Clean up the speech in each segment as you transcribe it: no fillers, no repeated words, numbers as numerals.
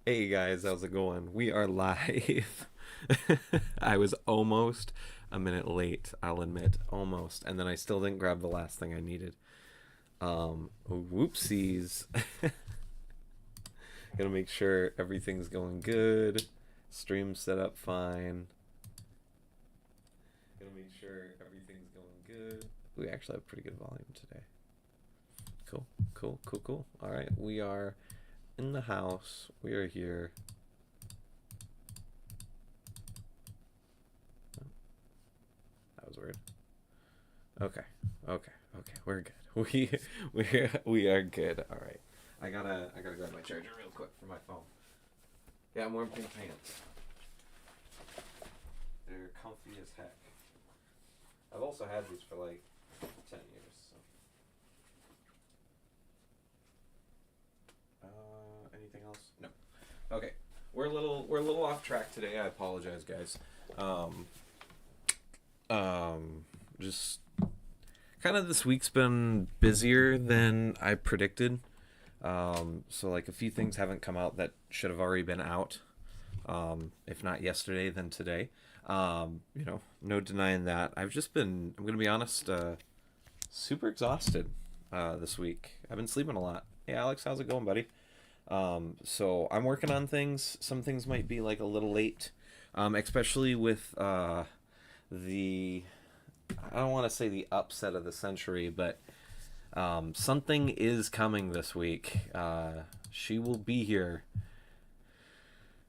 Hey guys, how's it going? We are live. I was almost a minute late, I'll admit, almost, and then I still didn't grab the last thing I needed. Whoopsies. Gonna make sure everything's going good. Stream set up fine. Gonna make sure everything's going good. We actually have pretty good volume today. Cool, cool, cool, cool. All right, we are in the house. We are here. That was weird. Okay, okay, okay. We're good. We are good. All right. I gotta grab my charger real quick for my phone. Yeah, I'm wearing pink pants. They're comfy as heck. I've also had these for like 10 years. So. Anything else? No. Okay. We're a little off track today. I apologize, guys. Um, just kind of this week's been busier than I predicted. So like a few things haven't come out that should have already been out. If not yesterday, then today. No denying that. I've just been, I'm gonna be honest, super exhausted this week. I've been sleeping a lot. Hey Alex, how's it going, buddy? So I'm working on things. Some things might be like a little late, especially with the I don't want to say the upset of the century, but something is coming this week. She will be here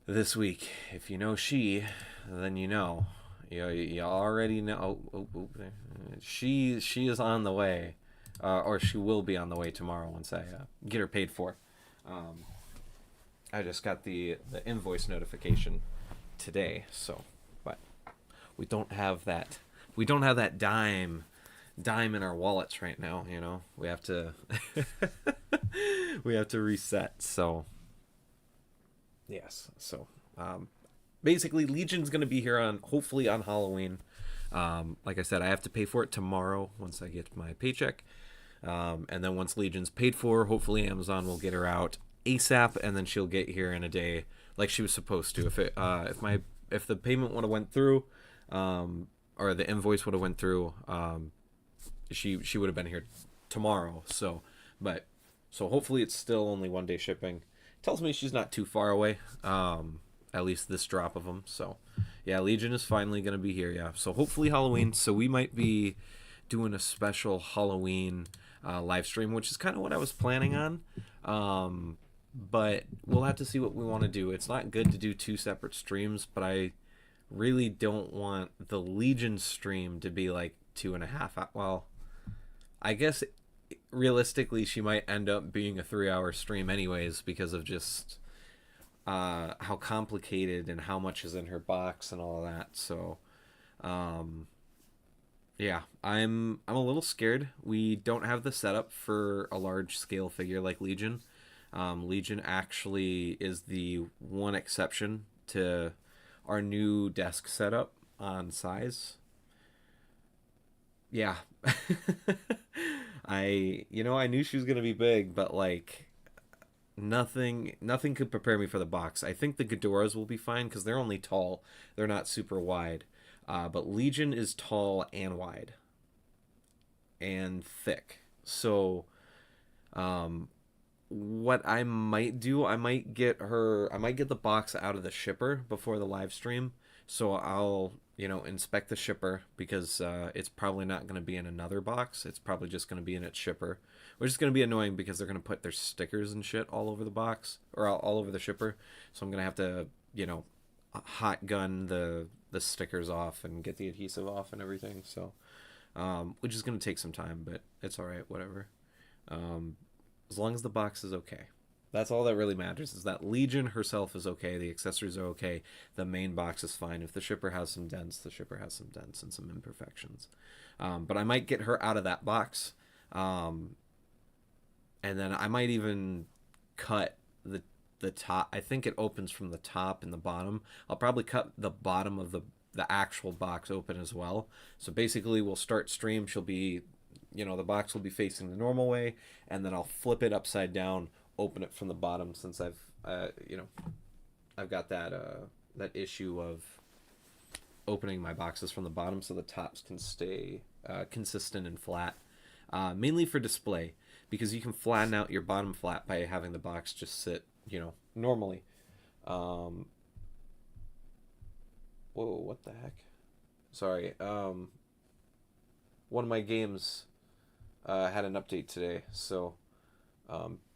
this week. If you know she, then you know. You already know. She is on the way, or she will be on the way tomorrow once I get her paid for. Um, I just got the invoice notification today, so but we don't have that. We don't have that dime in our wallets right now. We have to we have to reset. So yes, so basically, Legion's gonna be here on hopefully on Halloween. Like I said, I have to pay for it tomorrow once I get my paycheck. And then once Legion's paid for, hopefully Amazon will get her out ASAP, and then she'll get here in a day, like she was supposed to. If the payment would have went through, or the invoice would have went through, she would have been here tomorrow. So hopefully it's still only 1 day shipping. Tells me she's not too far away. At least this drop of them. So yeah, Legion is finally gonna be here. Yeah. So hopefully Halloween. So we might be doing a special Halloween live stream, which is kind of what I was planning on. But we'll have to see what we want to do. It's not good to do two separate streams, but I really don't want the Legion stream to be like 2.5 well, I guess realistically she might end up being a 3-hour stream anyways because of just how complicated and how much is in her box and all that. So yeah, I'm a little scared. We don't have the setup for a large scale figure like Legion. Legion actually is the one exception to our new desk setup on size. Yeah. I knew she was gonna be big, but like nothing could prepare me for the box. I think the Ghidorahs will be fine because they're only tall. They're not super wide. But Legion is tall and wide and thick. So what I might do, I might get the box out of the shipper before the live stream. So I'll, inspect the shipper because it's probably not going to be in another box. It's probably just going to be in its shipper, which is going to be annoying because they're going to put their stickers and shit all over the box or all over the shipper. So I'm going to have to, hot gun the stickers off and get the adhesive off and everything. So, which is going to take some time, but it's all right, whatever. As long as the box is okay. That's all that really matters is that Legion herself is okay. The accessories are okay. The main box is fine. If the shipper has some dents, the shipper has some dents and some imperfections. But I might get her out of that box. And then I might even cut the top. I think it opens from the top and the bottom. I'll probably cut the bottom of the actual box open as well. So basically we'll start stream. She'll be, the box will be facing the normal way, and then I'll flip it upside down, open it from the bottom since I've I've got that issue of opening my boxes from the bottom so the tops can stay consistent and flat, mainly for display, because you can flatten out your bottom flat by having the box just sit, normally. Um, whoa, what the heck? Sorry. One of my games had an update today, so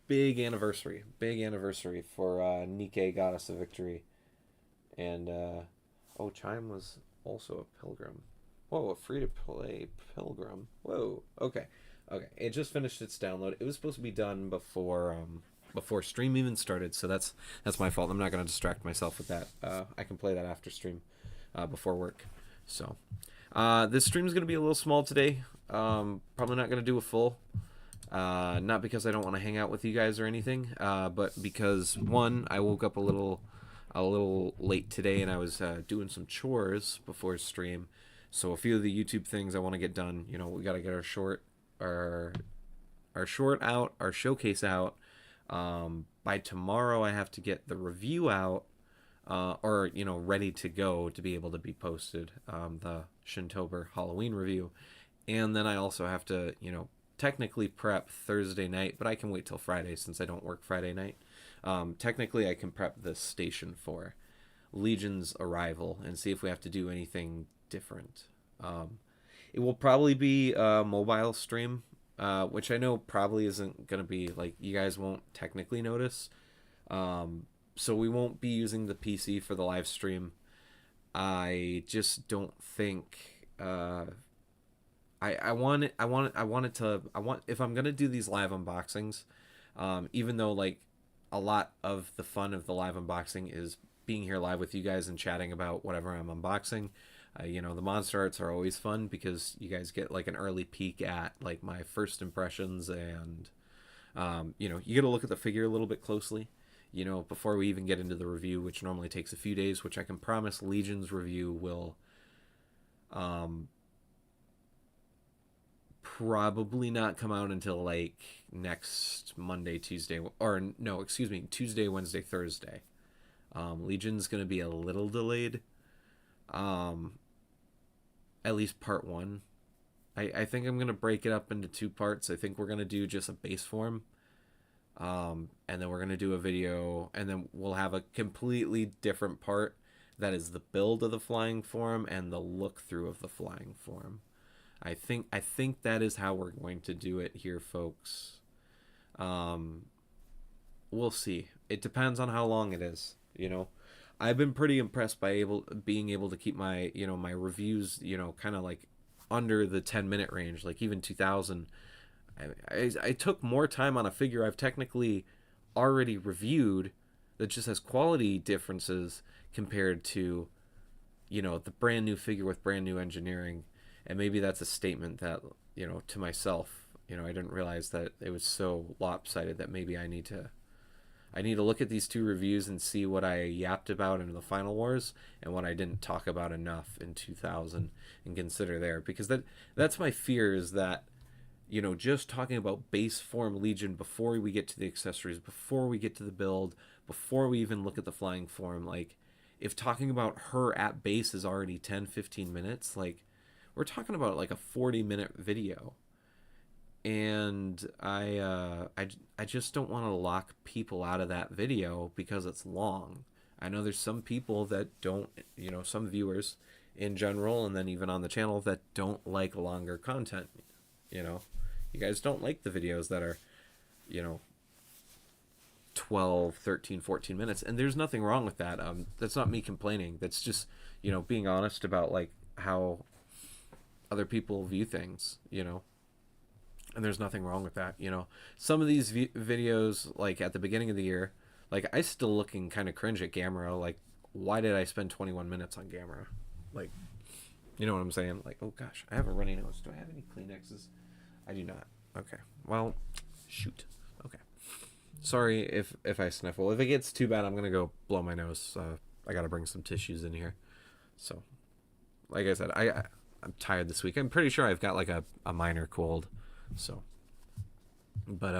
big anniversary for Nike Goddess of Victory, and oh, Chime was also a pilgrim. Whoa, a free to play pilgrim. Whoa, okay, okay. It just finished its download. It was supposed to be done before stream even started, so that's my fault. I'm not gonna distract myself with that. I can play that after stream, before work. So, this stream is gonna be a little small today. Probably not gonna do a full. Not because I don't want to hang out with you guys or anything, but because one, I woke up a little late today, and I was doing some chores before stream. So a few of the YouTube things I want to get done. We got to get our short out, our showcase out. By tomorrow, I have to get the review out, or ready to go to be able to be posted. The Shintober Halloween review, and then I also have to technically prep Thursday night, but I can wait till Friday since I don't work Friday night. Technically, I can prep the station for Legion's arrival and see if we have to do anything different. It will probably be a mobile stream, which I know probably isn't going to be, like, you guys won't technically notice. So we won't be using the PC for the live stream. I just don't think... I want if I'm gonna do these live unboxings, even though like a lot of the fun of the live unboxing is being here live with you guys and chatting about whatever I'm unboxing. The monster arts are always fun because you guys get like an early peek at like my first impressions, and you get to look at the figure a little bit closely, before we even get into the review, which normally takes a few days, which I can promise Legion's review will probably not come out until like next Monday, Tuesday, or no, excuse me, Tuesday, Wednesday, Thursday. Legion's gonna be a little delayed. At least part one. I think I'm gonna break it up into two parts. I think we're gonna do just a base form. And then we're gonna do a video, and then we'll have a completely different part that is the build of the flying form and the look through of the flying form. I think that is how we're going to do it here, folks. We'll see. It depends on how long it is. I've been pretty impressed by being able to keep my my reviews kind of like under the 10-minute range, like even 2000. I took more time on a figure I've technically already reviewed that just has quality differences compared to the brand new figure with brand new engineering. And maybe that's a statement that, to myself, I didn't realize that it was so lopsided that maybe I need to look at these two reviews and see what I yapped about in the Final Wars and what I didn't talk about enough in 2000 and consider there. Because that's my fear, is that, just talking about base form Legion before we get to the accessories, before we get to the build, before we even look at the flying form, like, if talking about her at base is already 10-15 minutes, like, we're talking about like a 40-minute video, and I just don't want to lock people out of that video because it's long. I know there's some people that don't, some viewers in general, and then even on the channel, that don't like longer content. You guys don't like the videos that are 12, 13, 14 minutes, and there's nothing wrong with that. That's not me complaining. That's just being honest about like how other people view things, and there's nothing wrong with that. Some of these videos, like at the beginning of the year, like I still looking kind of cringe at Gamera. Like, why did I spend 21 minutes on Gamera? Like, you know what I'm saying? Like, oh gosh, I have a runny nose. Do I have any Kleenexes? I do not. Okay, well, shoot. Okay, sorry if I sniffle. If it gets too bad, I'm gonna go blow my nose. I gotta bring some tissues in here. So, like I said, I'm tired this week. I'm pretty sure I've got like a minor cold. So, but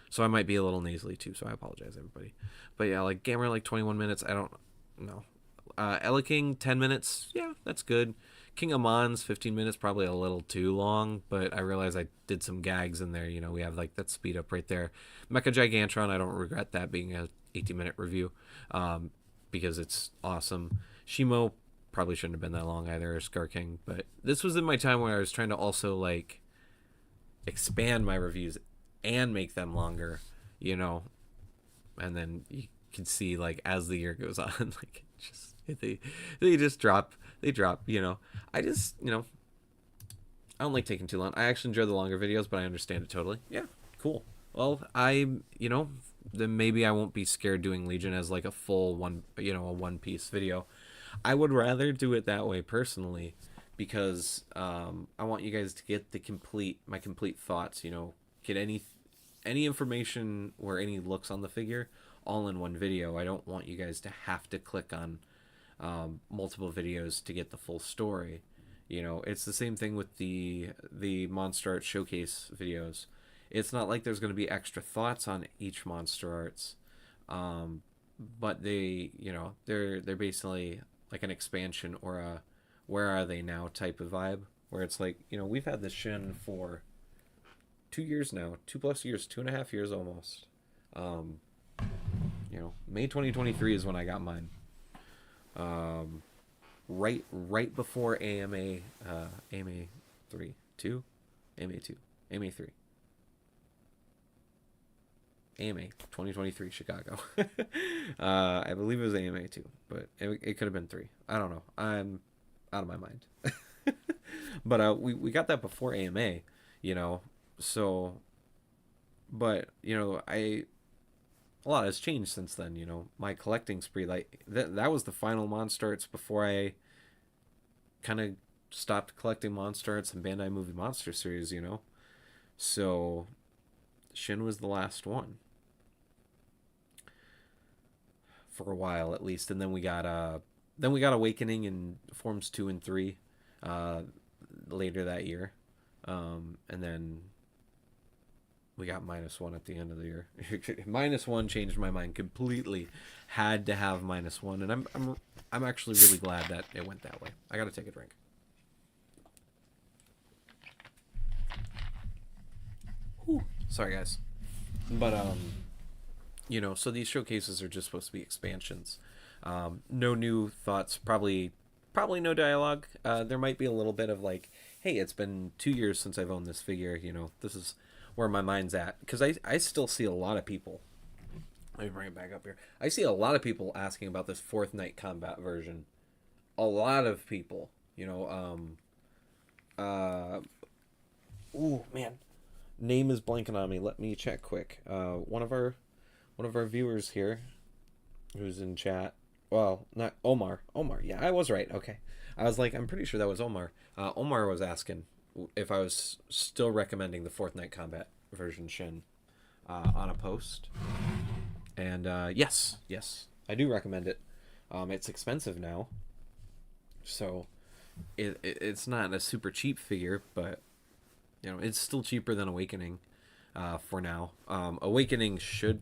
So I might be a little nasally too, so I apologize, everybody. But yeah, like Gamer, like 21 minutes. I don't know. Ella King, 10 minutes. Yeah, that's good. King of Mons, 15 minutes, probably a little too long, but I realized I did some gags in there. You know, we have like that speed up right there. Mecha Gigantron, I don't regret that being a 18-minute review, because it's awesome. Shimo probably shouldn't have been that long either, or Scar King, but this was in my time where I was trying to also like expand my reviews and make them longer, you know, and then you can see like as the year goes on, like just they just drop, you know. I just, you know, I don't like taking too long. I actually enjoy the longer videos, but I understand it totally. Yeah, cool. Well, you know, then maybe I won't be scared doing Legion as like a full one, you know, a one piece video. I would rather do it that way personally, because I want you guys to get my complete thoughts, you know, get any information or any looks on the figure all in one video. I don't want you guys to have to click on multiple videos to get the full story. You know, it's the same thing with the Monster Art Showcase videos. It's not like there's going to be extra thoughts on each Monster Arts, but they, you know, they're basically like an expansion or a where are they now type of vibe, where it's like, you know, we've had this Shin for 2 years now, 2+ years, 2.5 years almost. You know, May 2023 is when I got mine. Right before AMA 3 2 AMA 2 AMA 3 AMA 2023 Chicago. I believe it was AMA 2, but it could have been 3. I don't know. I'm out of my mind. But we got that before AMA, you know. So, but you know, a lot has changed since then. You know, my collecting spree, like that was the final Monster Arts before I kind of stopped collecting Monster Arts and Bandai Movie Monster series. You know, so Shin was the last one for a while at least, and then we got Awakening in Forms 2 and 3 later that year, and then we got -1 at the end of the year. -1 changed my mind completely. Had to have -1, and I'm actually really glad that it went that way. I gotta take a drink. Whew. Sorry guys, but you know, so these showcases are just supposed to be expansions. No new thoughts, probably no dialogue. There might be a little bit of like, hey, it's been 2 years since I've owned this figure, you know, this is where my mind's at, because I still see a lot of people, let me bring it back up here, I see a lot of people asking about this Fourth Night Combat version. A lot of people, you know, ooh man, name is blanking on me, let me check quick. One of our viewers here who's in chat, well, not Omar, yeah, I was right, okay, I was like, I'm pretty sure that was Omar. Omar was asking if I was still recommending the Fourth Night Combat version Shin on a post, and yes, I do recommend it. It's expensive now, so it's not a super cheap figure, but you know, it's still cheaper than Awakening for now. Awakening should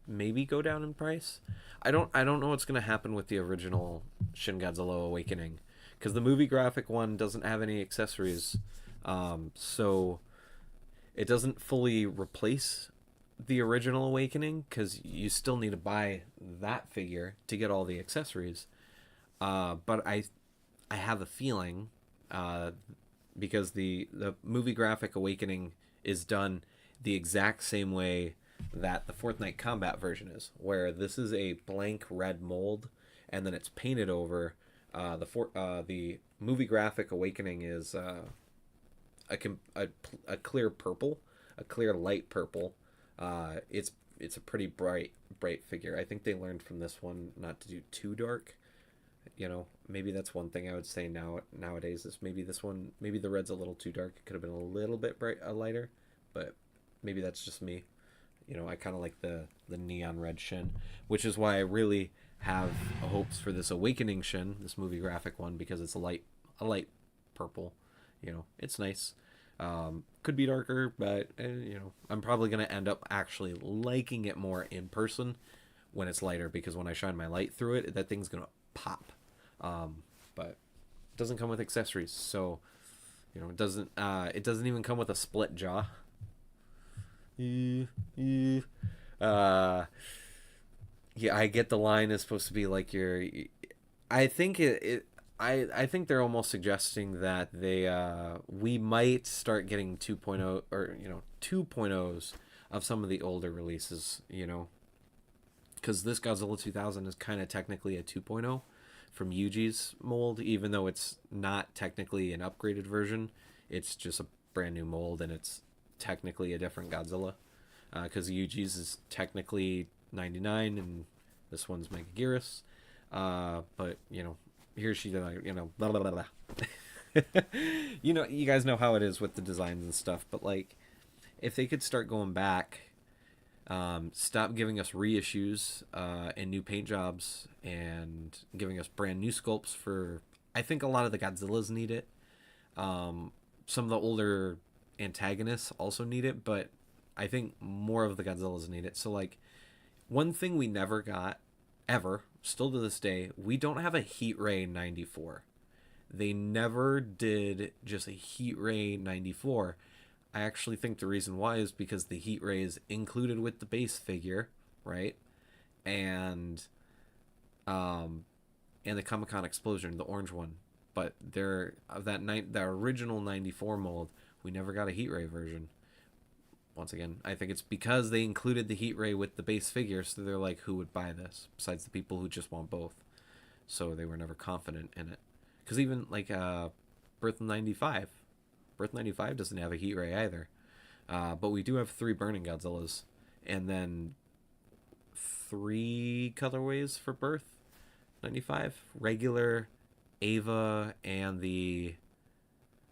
maybe go down in price. I don't know what's gonna happen with the original Shin Godzilla Awakening, because the movie graphic one doesn't have any accessories, so it doesn't fully replace the original Awakening, because you still need to buy that figure to get all the accessories. But I have a feeling, because the movie graphic Awakening is done the exact same way that the Fourth Night Combat version is, where this is a blank red mold and then it's painted over. The movie graphic Awakening is a clear purple, a clear light purple. It's a pretty bright figure. I think they learned from this one not to do too dark. You know, maybe that's one thing I would say nowadays is maybe the red's a little too dark. It could have been a little bit lighter, but maybe that's just me. You know, I kind of like the neon red Shin, which is why I really have hopes for this Awakening Shin, this movie graphic one, because it's a light purple. You know, it's nice. Could be darker, but you know, I'm probably gonna end up actually liking it more in person when it's lighter, because when I shine my light through it, that thing's gonna pop. But it doesn't come with accessories, so you know, it doesn't even come with a split jaw. Uh, yeah, I get the line is supposed to be like your. I think I think they're almost suggesting that we might start getting 2.0, or you know, 2.0s of some of the older releases, you know, because this Godzilla 2000 is kind of technically a 2.0 from Yuji's mold, even though it's not technically an upgraded version. It's just a brand new mold, and it's technically a different Godzilla, because Yuji's is technically 99 and this one's Megaguirus. But you know, here she, you know, blah blah blah blah. You know, you guys know how it is with the designs and stuff. But like, if they could start going back, stop giving us reissues and new paint jobs, and giving us brand new sculpts for. I think a lot of the Godzillas need it. Some of the older antagonists also need it, but I think more of the Godzillas need it. So like, one thing we never got ever, still to this day, we don't have a Heat Ray 94. They never did just a Heat Ray 94. I actually think the reason why is because the Heat Ray is included with the base figure, right? And and the Comic-Con Explosion, the orange one. But the original 94 mold, we never got a Heat Ray version. Once again, I think it's because they included the Heat Ray with the base figure, so they're like, who would buy this besides the people who just want both? So they were never confident in it. Because even like Birth 95, Birth 95 doesn't have a Heat Ray either. But we do have 3 Burning Godzillas, and then 3 colorways for Birth 95: regular, Ava, and the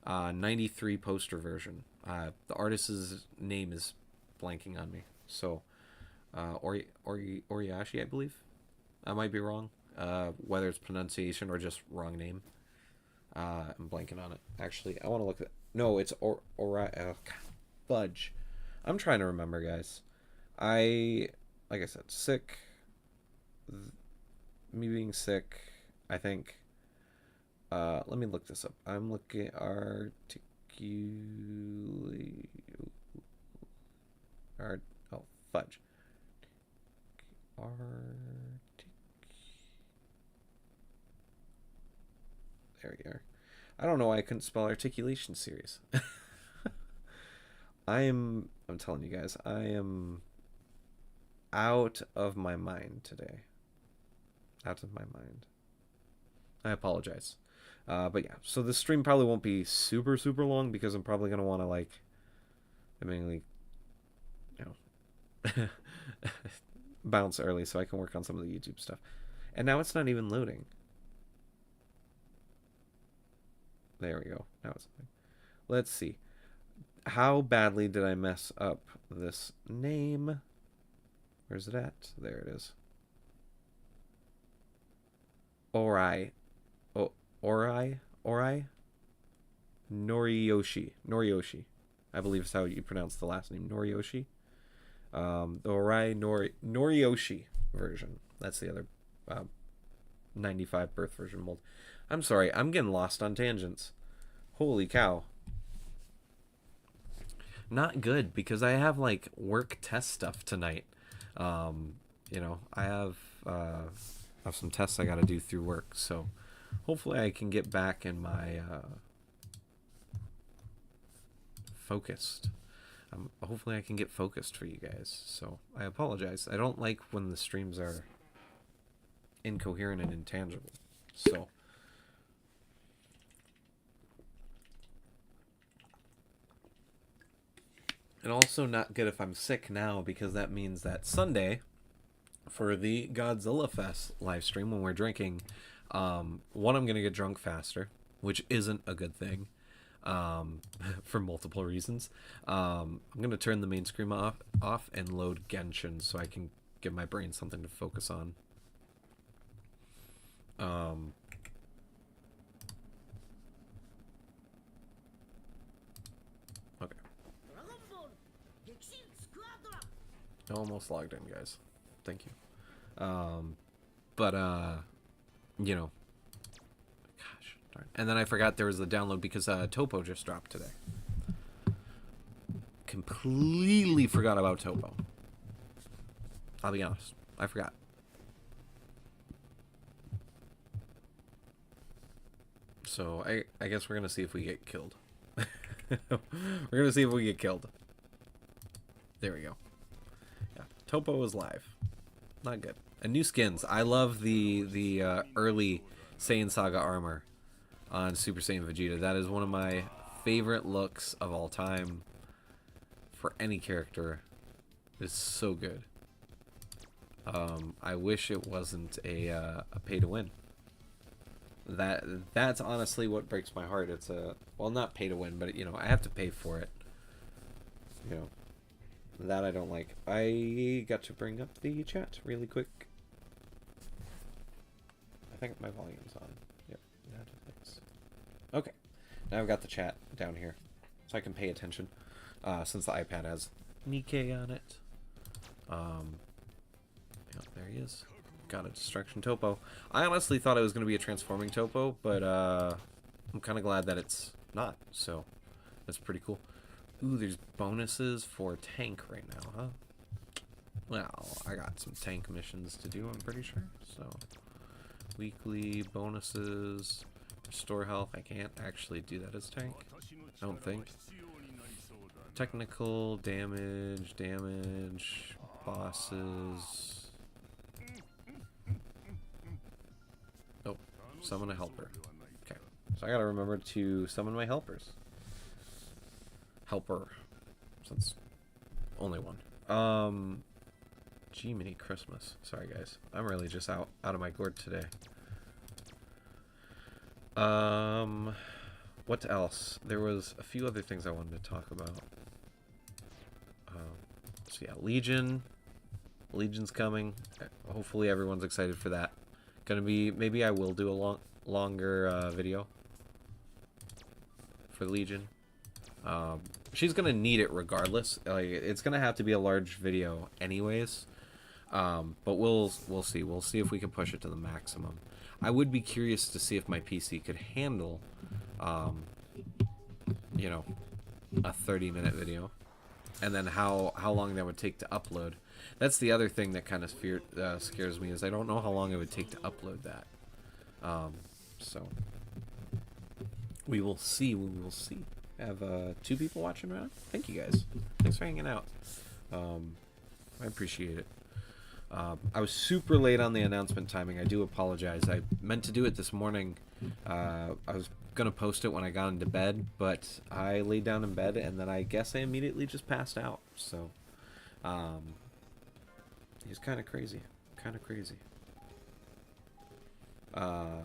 93 poster version. The artist's name is blanking on me. So, Oriyashi, I believe. I might be wrong. Whether it's pronunciation or just wrong name. I'm blanking on it. Actually, I want to look at. No, it's fudge. I'm trying to remember, guys. Like I said, sick. Me being sick. I think. Let me look this up. I'm looking oh, fudge. There we are. I don't know why I couldn't spell articulation series. I'm telling you guys, I am out of my mind today. Out of my mind. I apologize. But yeah, so the stream probably won't be super long, because I'm probably gonna want to like, I mean, like, you know, bounce early so I can work on some of the YouTube stuff. And now it's not even loading. There we go. Now it's loading. Let's see. How badly did I mess up this name? Where's it at? There it is. Orai. Orai? Noriyoshi. I believe is how you pronounce the last name. Noriyoshi. The Orai Noriyoshi version. That's the other 95 birth version mold. I'm sorry, I'm getting lost on tangents. Holy cow. Not good, because I have like work test stuff tonight. You know, I have some tests I got to do through work, so hopefully I can get back in my focused. Hopefully I can get focused for you guys. So I apologize. I don't like when the streams are incoherent and intangible. So and also not good if I'm sick now, because that means that Sunday, for the Godzilla Fest live stream, when we're drinking, one, I'm gonna get drunk faster, which isn't a good thing, for multiple reasons. I'm gonna turn the main screen off and load Genshin so I can give my brain something to focus on. Almost logged in, guys. Thank you. But you know, gosh darn. And then I forgot there was the download because Topo just dropped today. Completely forgot about Topo. I'll be honest. I forgot. So I guess we're gonna see if we get killed. We're gonna see if we get killed. There we go. Yeah, Topo is live. Not good. And new skins. I love the early Saiyan Saga armor on Super Saiyan Vegeta. That is one of my favorite looks of all time for any character. It's so good. I wish it wasn't a pay to win. That's honestly what breaks my heart. It's a, well, not pay to win, but you know, I have to pay for it. You know, that I don't like. I got to bring up the chat really quick. I think my volume's on. Yep, that is. Okay, now I've got the chat down here, so I can pay attention. Since the iPad has Nikkei on it. Yep, there he is. Got a Destruction Topo. I honestly thought it was going to be a transforming Topo, but I'm kind of glad that it's not. So that's pretty cool. Ooh, there's bonuses for tank right now, huh? Well, I got some tank missions to do, I'm pretty sure. So weekly bonuses, restore health. I can't actually do that as tank, I don't think. Technical damage, bosses. Oh, summon a helper. Okay, so I gotta remember to summon my helpers. Helper, since only one. Gee, mini Christmas. Sorry, guys. I'm really just out of my gourd today. What else? There was a few other things I wanted to talk about. So yeah, Legion. Legion's coming. Hopefully everyone's excited for that. Gonna be, maybe I will do a longer video for Legion. She's gonna need it regardless. Like, it's gonna have to be a large video anyways. But we'll see. We'll see if we can push it to the maximum. I would be curious to see if my PC could handle, you know, a 30-minute video, and then how long that would take to upload. That's the other thing that kind of scares me, is I don't know how long it would take to upload that. So we will see. We will see. I have 2 people watching right now. Thank you guys. Thanks for hanging out. I appreciate it. I was super late on the announcement timing. I do apologize. I meant to do it this morning. I was going to post it when I got into bed, but I laid down in bed, and then I guess I immediately just passed out. So, he's kind of crazy. Kind of crazy. Oh,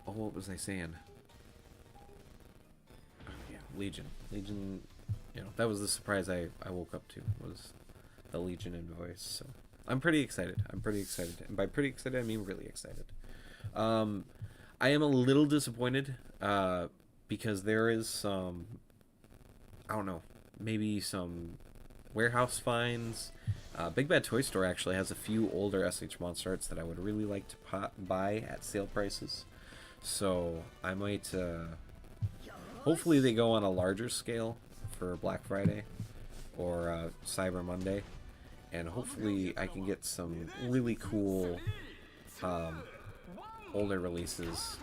what was I saying? Oh, yeah, Legion. Legion, you know, that was the surprise I woke up to, was the Legion invoice. So I'm pretty excited. I'm pretty excited. And by pretty excited, I mean really excited. I am a little disappointed because there is some, I don't know, maybe some warehouse finds. Big Bad Toy Store actually has a few older SH Monster Arts that I would really like to buy at sale prices. So I might, hopefully they go on a larger scale for Black Friday or Cyber Monday, and hopefully I can get some really cool older releases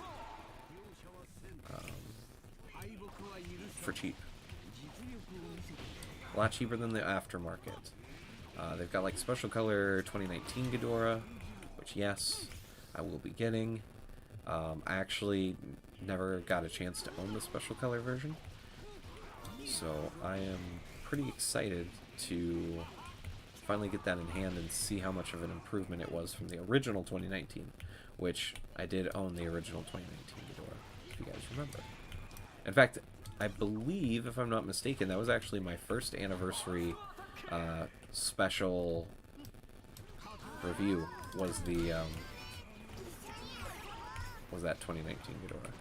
for cheap. A lot cheaper than the aftermarket. They've got like Special Color 2019 Ghidorah, which yes, I will be getting. I actually never got a chance to own the Special Color version, so I am pretty excited to finally get that in hand and see how much of an improvement it was from the original 2019, which I did own the original 2019 Ghidorah, if you guys remember. In fact, I believe, if I'm not mistaken, that was actually my first anniversary special review, was the was that 2019 Ghidorah.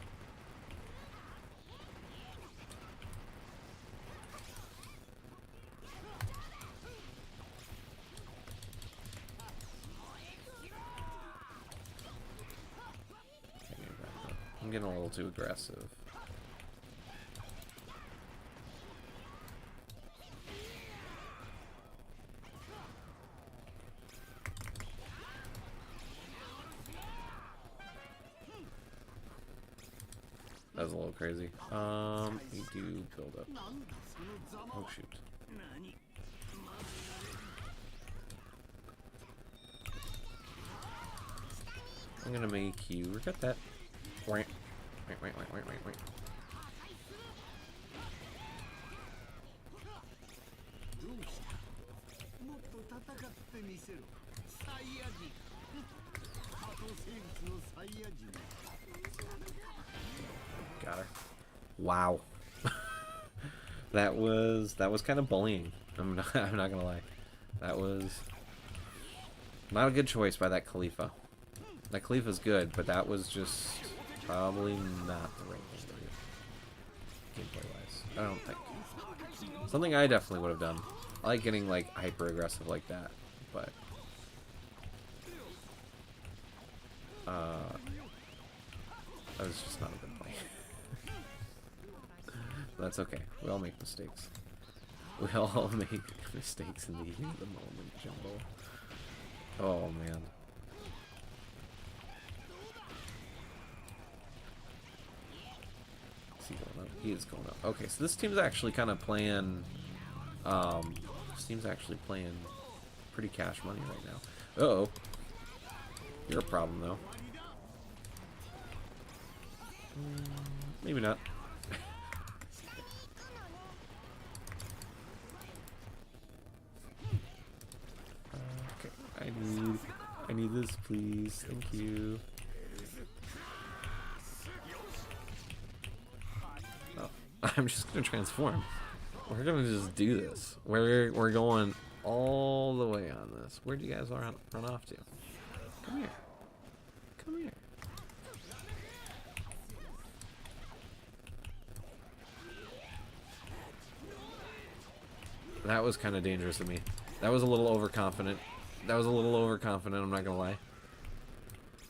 I'm getting a little too aggressive. That was a little crazy. We do build up. Oh shoot. I'm gonna make you regret that. Wait. Got her. Wow. that was kind of bullying. I'm not gonna lie. That was not a good choice by that Khalifa. That Khalifa's good, but that was just probably not the right thing to do. Gameplay wise. I don't think. Something I definitely would have done. I like getting like hyper aggressive like that, but that was just not a good play. That's okay. We all make mistakes. We all make mistakes in the heat of the moment, Jimbo. Oh man. Is he going up? He is going up. Okay, so this team's actually kind of playing. This team's actually playing pretty cash money right now. Uh-oh. You're a problem though. Maybe not. Okay, I need this, please. Thank you. Oh, I'm just gonna transform. We're gonna just do this. We're going all the way on this. Where do you guys run off to? Come here. Come here. That was kind of dangerous of me. That was a little overconfident. I'm not gonna lie.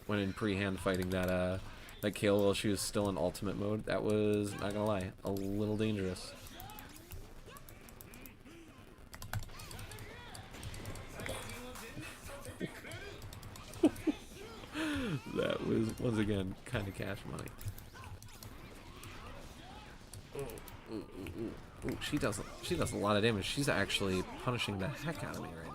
When in pre-hand fighting that Kale while she was still in ultimate mode, that was, not gonna lie, a little dangerous. That was, once again, kind of cash money. Ooh, she does a lot of damage. She's actually punishing the heck out of me right now.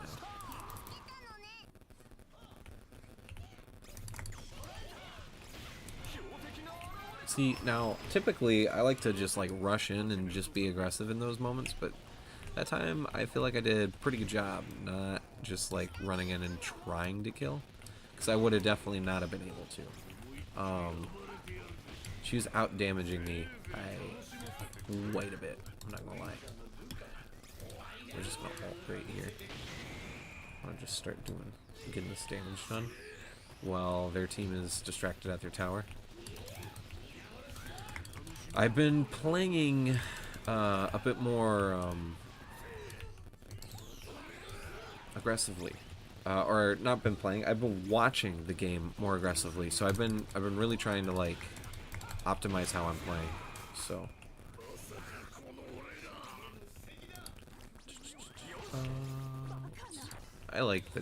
See, now, typically, I like to just, like, rush in and just be aggressive in those moments, but that time, I feel like I did a pretty good job, not just, like, running in and trying to kill, because I would have definitely not have been able to. She was out-damaging me by quite a bit, I'm not gonna lie. We're just gonna ult right here. I'm gonna just start getting this damage done, while their team is distracted at their tower. I've been playing a bit more aggressively, or not been playing. I've been watching the game more aggressively. So I've been really trying to like optimize how I'm playing. So I like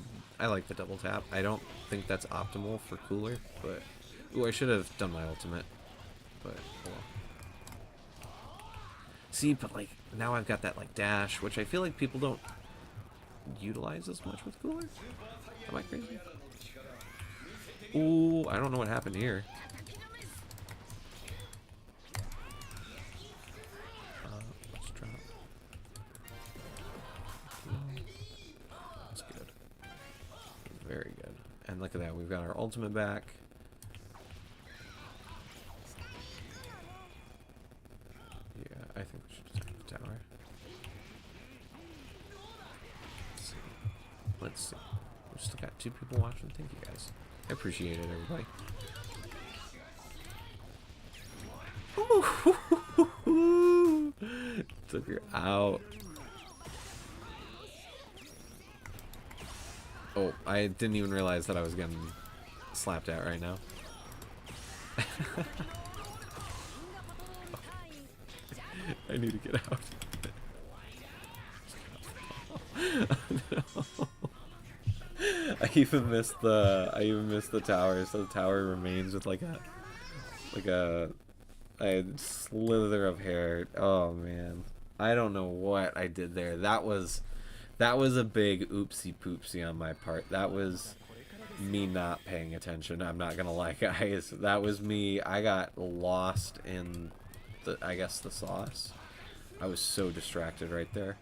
the double tap. I don't think that's optimal for Cooler, but ooh, I should have done my ultimate. But oh well. See, but like now I've got that like dash, which I feel like people don't utilize as much with Cooler. Am I crazy? Ooh, I don't know what happened here. Let's drop. That's good. Very good. And look at that, we've got our ultimate back. I think we should just take the tower. Let's see. We've still got 2 people watching. Thank you guys. I appreciate it, everybody. Took her out. Oh, I didn't even realize that I was getting slapped at right now. I need to get out. No. I even missed the tower, so the tower remains with like a slither of hair. Oh man. I don't know what I did there. That was a big oopsie poopsie on my part. That was me not paying attention. I'm not gonna lie, guys. That was me. I got lost in I guess the sauce. I was so distracted right there.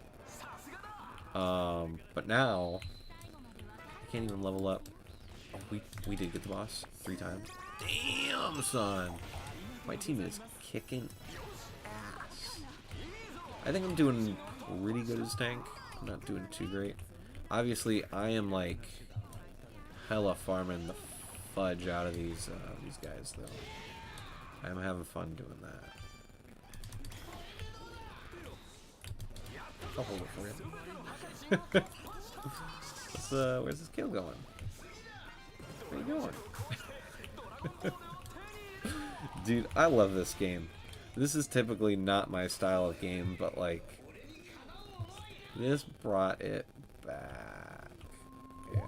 But now I can't even level up. Oh, we did get the boss 3 times. Damn, son. My team is kicking ass. I think I'm doing pretty good as tank. I'm not doing too great. Obviously, I am like hella farming the fudge out of these guys, though. I'm having fun doing that. I'll hold it for you. Where's this kill going? Where you going? Dude, I love this game. This is typically not my style of game, but like, this brought it back. Yeah.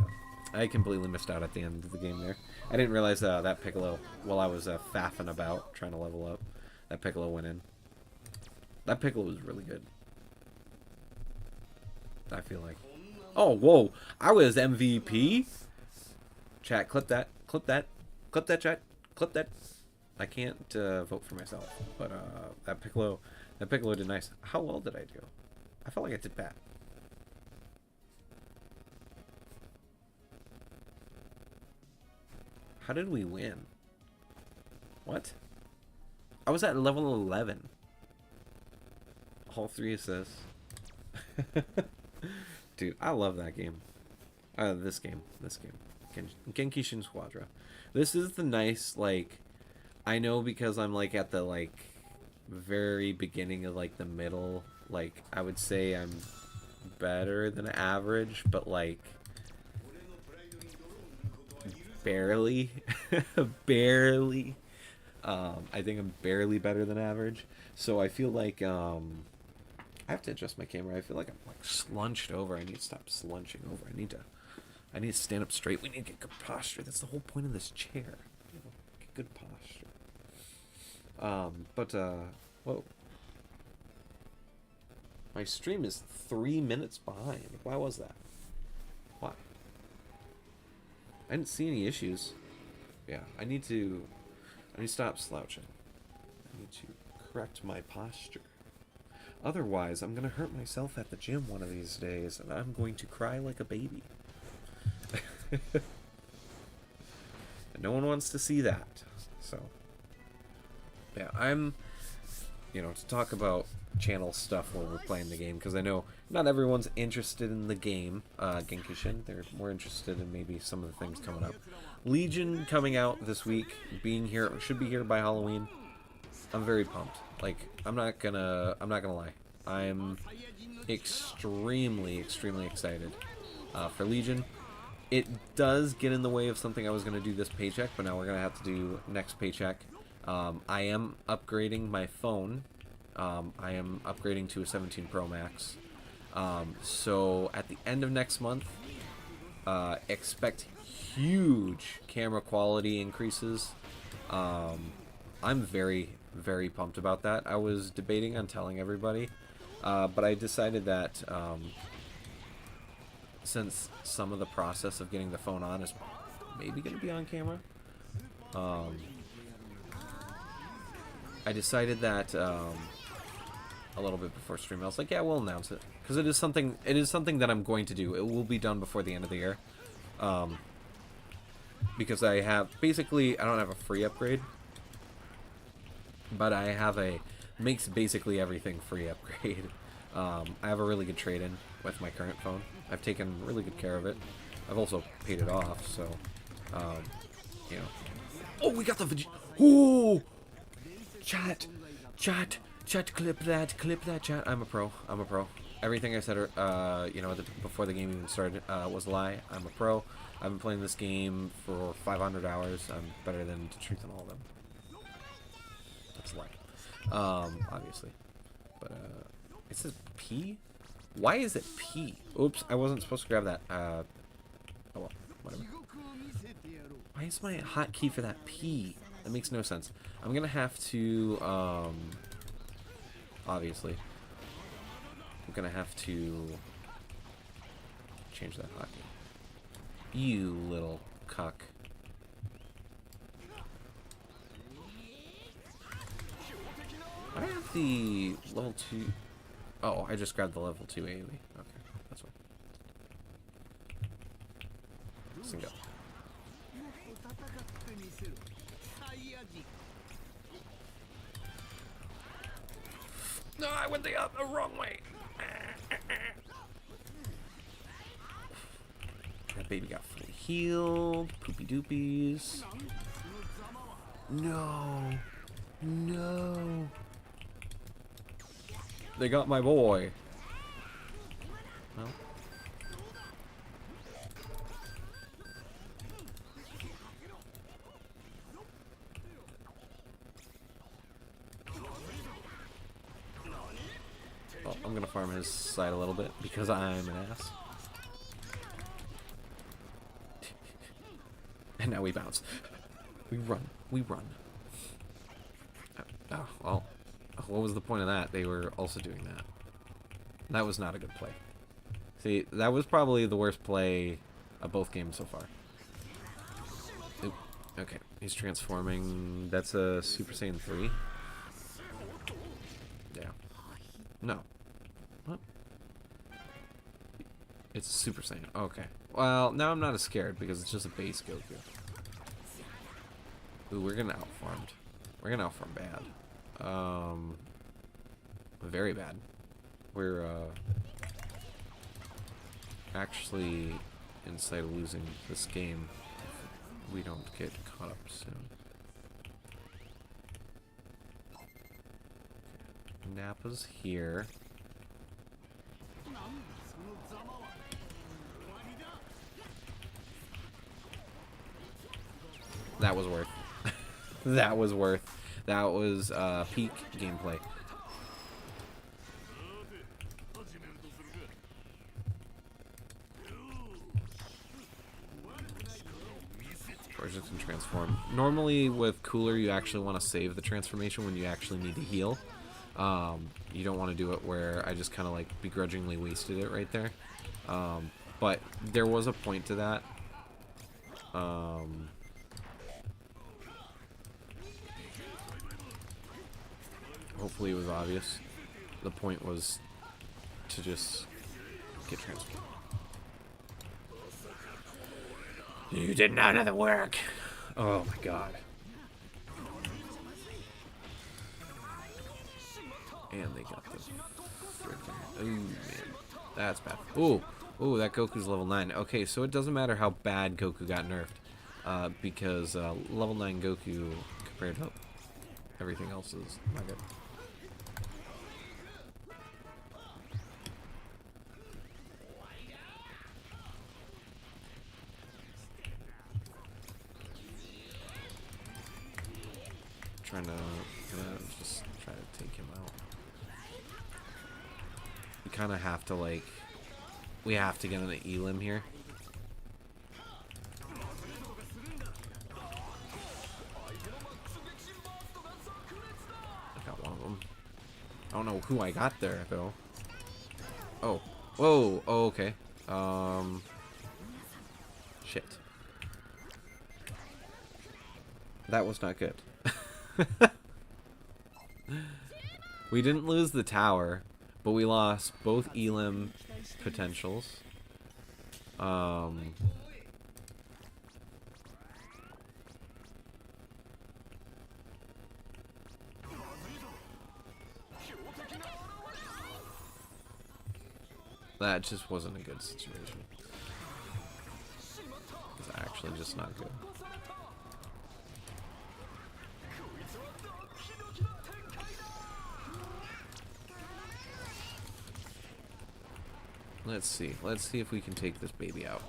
I completely missed out at the end of the game there. I didn't realize that Piccolo, while I was faffing about trying to level up, that Piccolo went in. That Piccolo was really good. I feel like. Oh, whoa. I was MVP? Chat, clip that. Clip that. Clip that, chat. Clip that. I can't vote for myself, but that Piccolo did nice. How well did I do? I felt like I did bad. How did we win? What? I was at level 11. All 3 assists. Dude, I love that game. This game. Genkishin Squadra. This is the nice, like, I know because I'm like at the like very beginning of like the middle, like I would say I'm better than average, but like barely. Barely. I think I'm barely better than average. So I feel like I have to adjust my camera. I feel like I'm like slunched over. I need to stop slunching over. I need to stand up straight. We need to get good posture. That's the whole point of this chair. You know, get good posture. Whoa. My stream is 3 minutes behind. Why was that? Why? I didn't see any issues. Yeah, I need to stop slouching. I need to correct my posture. Otherwise, I'm going to hurt myself at the gym one of these days, and I'm going to cry like a baby. And no one wants to see that. So, yeah, I'm, to talk about channel stuff while we're playing the game, because I know not everyone's interested in the game, Genkishin. They're more interested in maybe some of the things coming up. Legion coming out this week, should be here by Halloween. I'm very pumped. Like, I'm not gonna lie. I'm extremely excited for Legion. It does get in the way of something I was gonna do this paycheck, but now we're gonna have to do next paycheck. I am upgrading my phone. I am upgrading to a 17 Pro Max. So at the end of next month, expect huge camera quality increases. I'm very pumped about that. I was debating on telling everybody, but I decided that since some of the process of getting the phone on is maybe going to be on camera, I decided that a little bit before stream. I was like, yeah, we'll announce it, because it is something that I'm going to do. It will be done before the end of the year, because I don't have a free upgrade, but I have makes basically everything free upgrade. I have a really good trade-in with my current phone. I've taken really good care of it. I've also paid it off, so Oh, we got the Ooh! Chat, clip that, chat. I'm a pro. Everything I said, before the game even started, was a lie. I'm a pro. I've been playing this game for 500 hours. I'm better than the truth in all of them. That's a lie. Obviously. But it says P. Why is it P? Oops, I wasn't supposed to grab that. Oh well, whatever. Why is my hotkey for that P? That makes no sense. I'm gonna have to obviously. I'm gonna have to change that hotkey. You little cuck. I have the level 2. Oh, I just grabbed the level 2 AoE. Okay, that's one. Single. No, I went the wrong way. That baby got fully healed. Poopy doopies. No. No. They got my boy. Well. Oh, I'm gonna farm his side a little bit because I'm an ass. And now we bounce. We run. We run. Oh, well. What was the point of that? They were also doing that. That was not a good play. See, that was probably the worst play of both games so far. Oop. Okay, he's transforming. That's a Super Saiyan 3. Yeah. No. What? It's a Super Saiyan. Okay. Well, now I'm not as scared because it's just a base Goku. Ooh, we're gonna outfarmed. We're gonna outfarm bad. Very bad. We're actually in sight of losing this game if we don't get caught up soon. Nappa's here. That was worth. That was worth. That was peak gameplay. Versions can transform. Normally with Cooler, you actually want to save the transformation when you actually need to heal. You don't want to do it where I just kind of like begrudgingly wasted it right there. But there was a point to that. Hopefully it was obvious. The point was to just get transformed. You did none of the work. Oh my god. And they got the freaking... Ooh, man. That's bad. Ooh. Ooh, that Goku's level 9. Okay, so it doesn't matter how bad Goku got nerfed. Because level 9 Goku, compared to everything else, is not good. Trying to just try to take him out. We kind of have to like, we have to get an Elim here. I got one of them. I don't know who I got there though. Oh, whoa, oh, okay. Shit. That was not good. We didn't lose the tower, but we lost both Elim potentials. That just wasn't a good situation. It's actually just not good. Let's see. Let's see if we can take this baby out.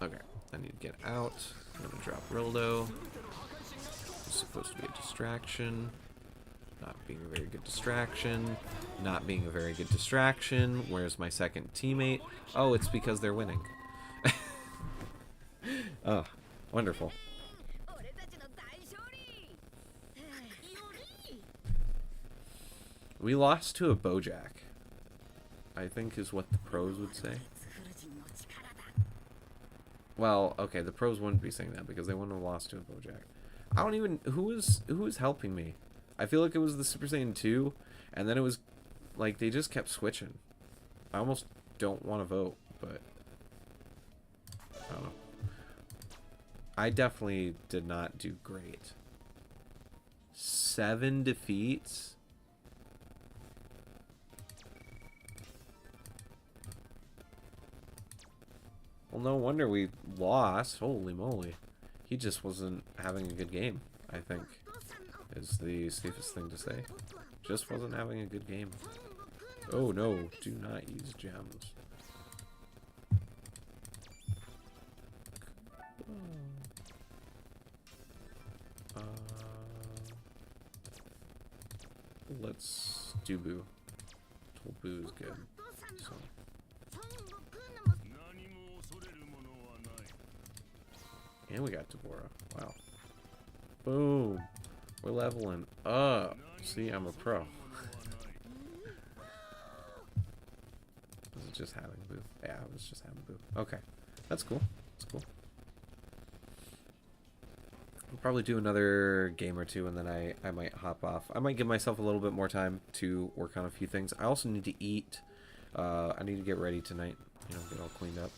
Okay. I need to get out. I'm gonna drop Rildo. It's supposed to be a distraction. Not being a very good distraction. Not being a very good distraction. Where's my second teammate? Oh, it's because they're winning. Oh, wonderful. We lost to a Bojack, I think is what the pros would say. Well, okay, the pros wouldn't be saying that because they wouldn't have lost to a Bojack. I don't even... Who was helping me? I feel like it was the Super Saiyan 2, and then it was... Like, they just kept switching. I almost don't want to vote, but... I don't know. I definitely did not do great. 7 defeats? Well, no wonder we lost. Holy moly. He just wasn't having a good game, I think, is the safest thing to say. Just wasn't having a good game. Oh no, do not use gems. Let's do Boo. Boo is good. So. And we got Deborah. Wow. Boom. We're leveling up. See, I'm a pro. Was it just having Boo? Yeah, I was just having Boo. Okay. That's cool. That's cool. I'll probably do another game or two and then I might hop off. I might give myself a little bit more time to work on a few things. I also need to eat. I need to get ready tonight. You know, get all cleaned up.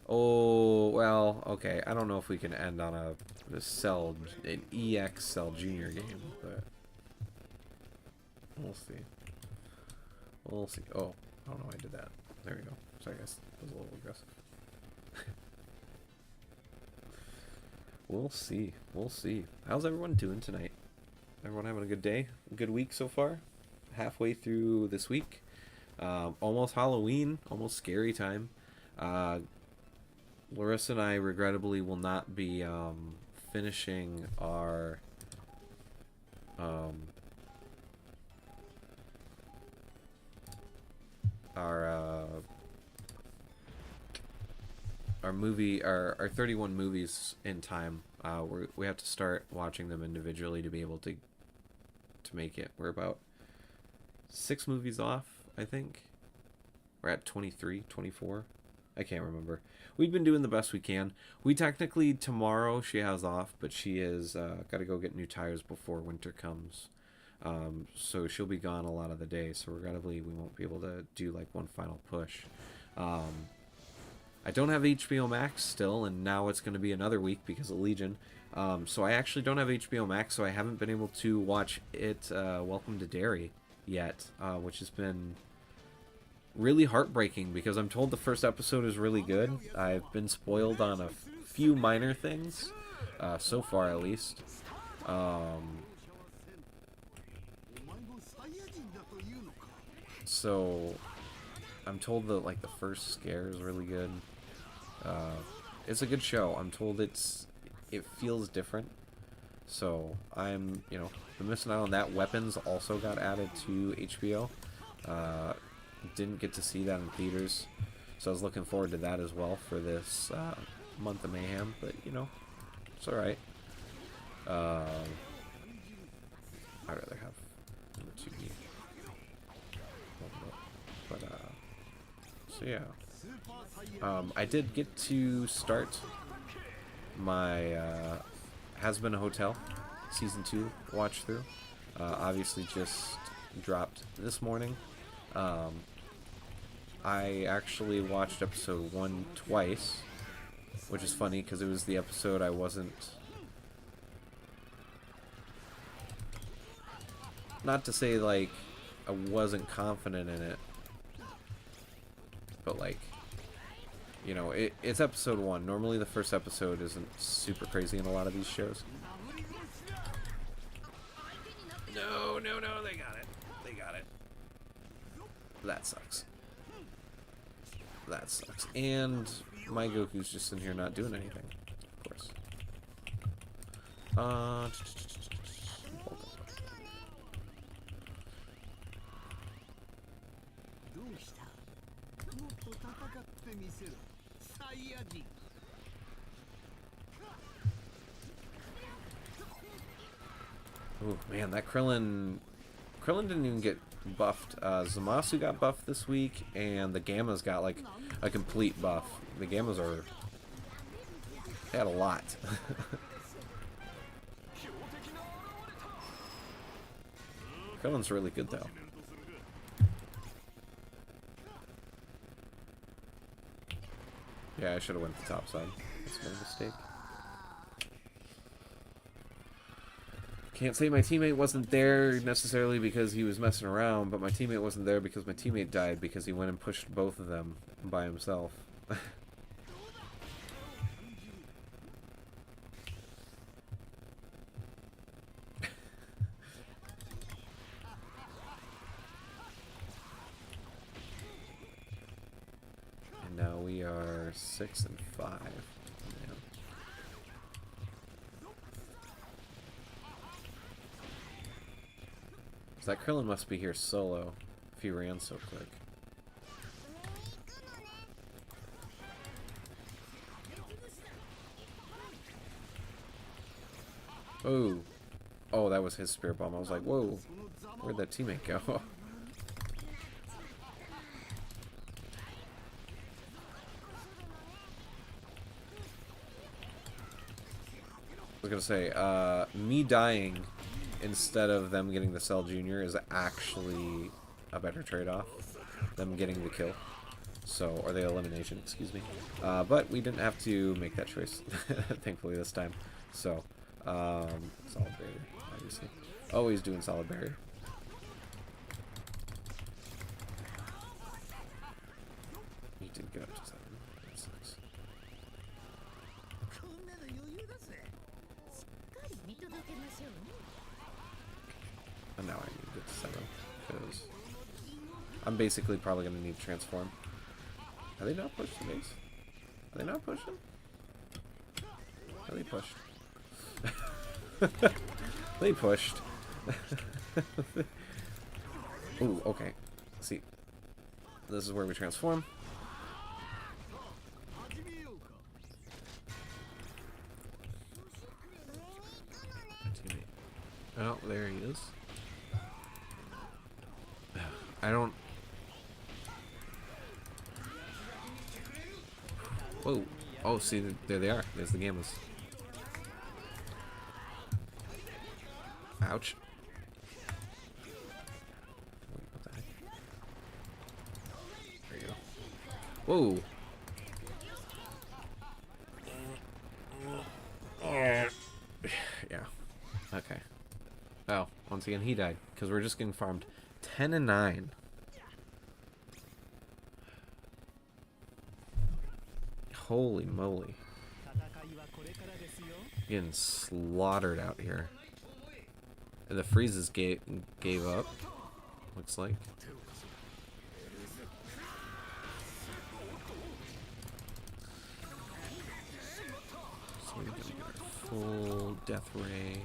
Oh, well, okay. I don't know if we can end on an EX Cell Junior game, but we'll see. We'll see. Oh, I don't know why I did that. There we go. So I guess it was a little aggressive. We'll see. We'll see. How's everyone doing tonight? Everyone having a good day? A good week so far? Halfway through this week. Almost Halloween. Almost scary time. Larissa and I regrettably will not be finishing our movie, our 31 movies in time. We have to start watching them individually to be able to make it. We're about 6 movies off, I think. We're at 23, 24. I can't remember. We've been doing the best we can. We technically, tomorrow she has off, but she is got to go get new tires before winter comes. So she'll be gone a lot of the day, so regrettably we won't be able to do like one final push. I don't have HBO Max still, and now it's going to be another week because of Legion. So I actually don't have HBO Max, so I haven't been able to watch it, Welcome to Derry, yet, which has been really heartbreaking because I'm told the first episode is really good. I've been spoiled on a few minor things, so far at least. So I'm told that like the first scare is really good. It's a good show. I'm told it feels different. So I'm, been missing out on that. Weapons also got added to HBO. Didn't get to see that in theaters, so I was looking forward to that as well for this month of mayhem. But it's all right. I'd rather have number 2B. But so yeah. I did get to start my Has Been a Hotel Season 2 watch through. Obviously just dropped this morning. I actually watched episode 1 twice, which is funny because it was the episode I wasn't... Not to say, like, I wasn't confident in it, but, like, it's episode 1. Normally the first episode isn't super crazy in a lot of these shows. No, they got it. They got it. That sucks. That sucks. And my Goku's just in here not doing anything, of course. Uh, oh man, that Krillin didn't even get buffed. Zamasu got buffed this week, and the Gammas got like a complete buff. The Gammas they had a lot. Krillin's really good though. Yeah, I should have went to the top side. That's my mistake. Can't say my teammate wasn't there necessarily because he was messing around, but my teammate wasn't there because my teammate died because he went and pushed both of them by himself. And now we are 6 and 5. That Krillin must be here solo if he ran so quick. Oh. Oh, that was his spirit bomb. I was like, whoa. Where'd that teammate go? I was gonna say, me dying instead of them getting the Cell Jr. is actually a better trade-off. Them getting the kill. So, or the elimination, excuse me. But we didn't have to make that choice, thankfully this time. So, solid barrier, obviously. Always doing solid barrier. He did get up to 7. That sucks. And now I need to get to 7, because I'm basically probably going to need to transform. Are they not pushing the base? Are they not pushing? Are they pushed? They pushed. Ooh, okay. See. This is where we transform. Oh, there he is. I don't... Whoa. Oh, see, there they are. There's the Gammas. Ouch. Wait, what the heck? There you go. Whoa. Yeah. Okay. Oh, once again, he died. Because we're just getting farmed 10 and 9. Holy moly. Getting slaughtered out here. And the freezes gave up, looks like. So we're gonna get a full death ray.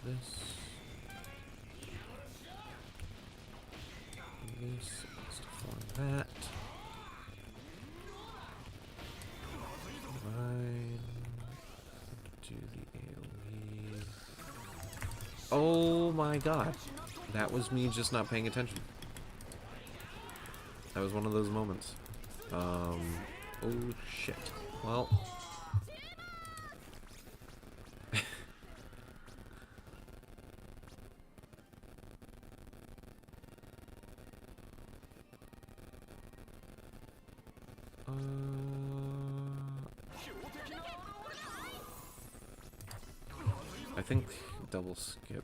This. Let's define that. Divine. Do the AoE. Oh my god. That was me just not paying attention. That was one of those moments. Oh shit. Well. I think double skip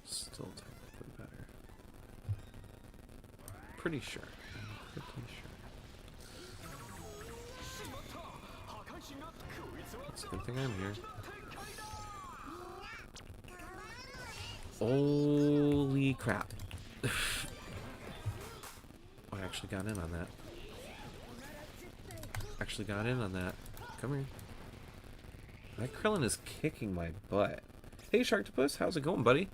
still technically better. Pretty sure. Pretty sure. It's a good thing I'm here. Holy crap. I actually got in on that. actually got in on that. Come here. That Krillin is kicking my butt. Hey, Sharktopus, how's it going, buddy?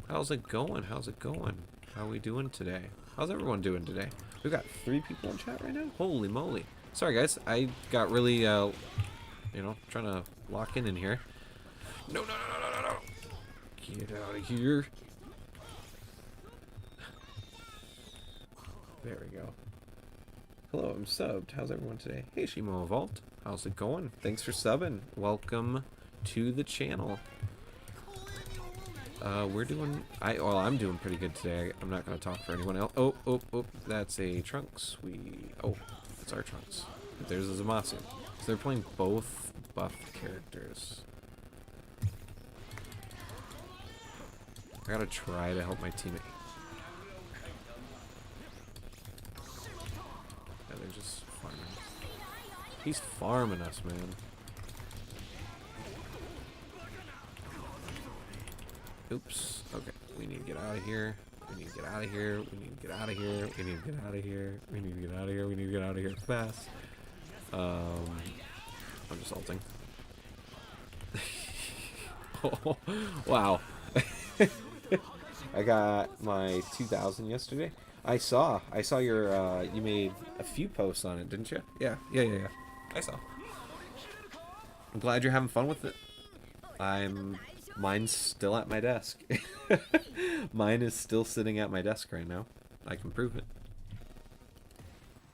How's it going? How's it going? How are we doing today? How's everyone doing today? We've got 3 people in chat right now? Holy moly. Sorry, guys. I got really, you know, trying to lock in here. No, no, no, no, no, no. Get out of here. There we go. Hello, I'm subbed. How's everyone today? Hey, SHMA Evolved. How's it going? Thanks for subbing. Welcome to the channel. We're doing... I'm doing pretty good today. I'm not going to talk for anyone else. Oh, oh, oh. That's a Trunks. Oh, it's our Trunks. But there's a Zamasu. So they're playing both buffed characters. I gotta try to help my teammate. Yeah, they're just farming. He's farming us, man. Oops. Okay. We need to get out of here. We need to get out of here. We need to get out of here. We need to get out of here. We need to get out of here. We need to get out of here fast. I'm just ulting. Oh, wow. I got my 2000 yesterday. I saw your, you made a few posts on it, didn't you? Yeah. I saw. I'm glad you're having fun with it. Mine's still at my desk. Mine is still sitting at my desk right now. I can prove it.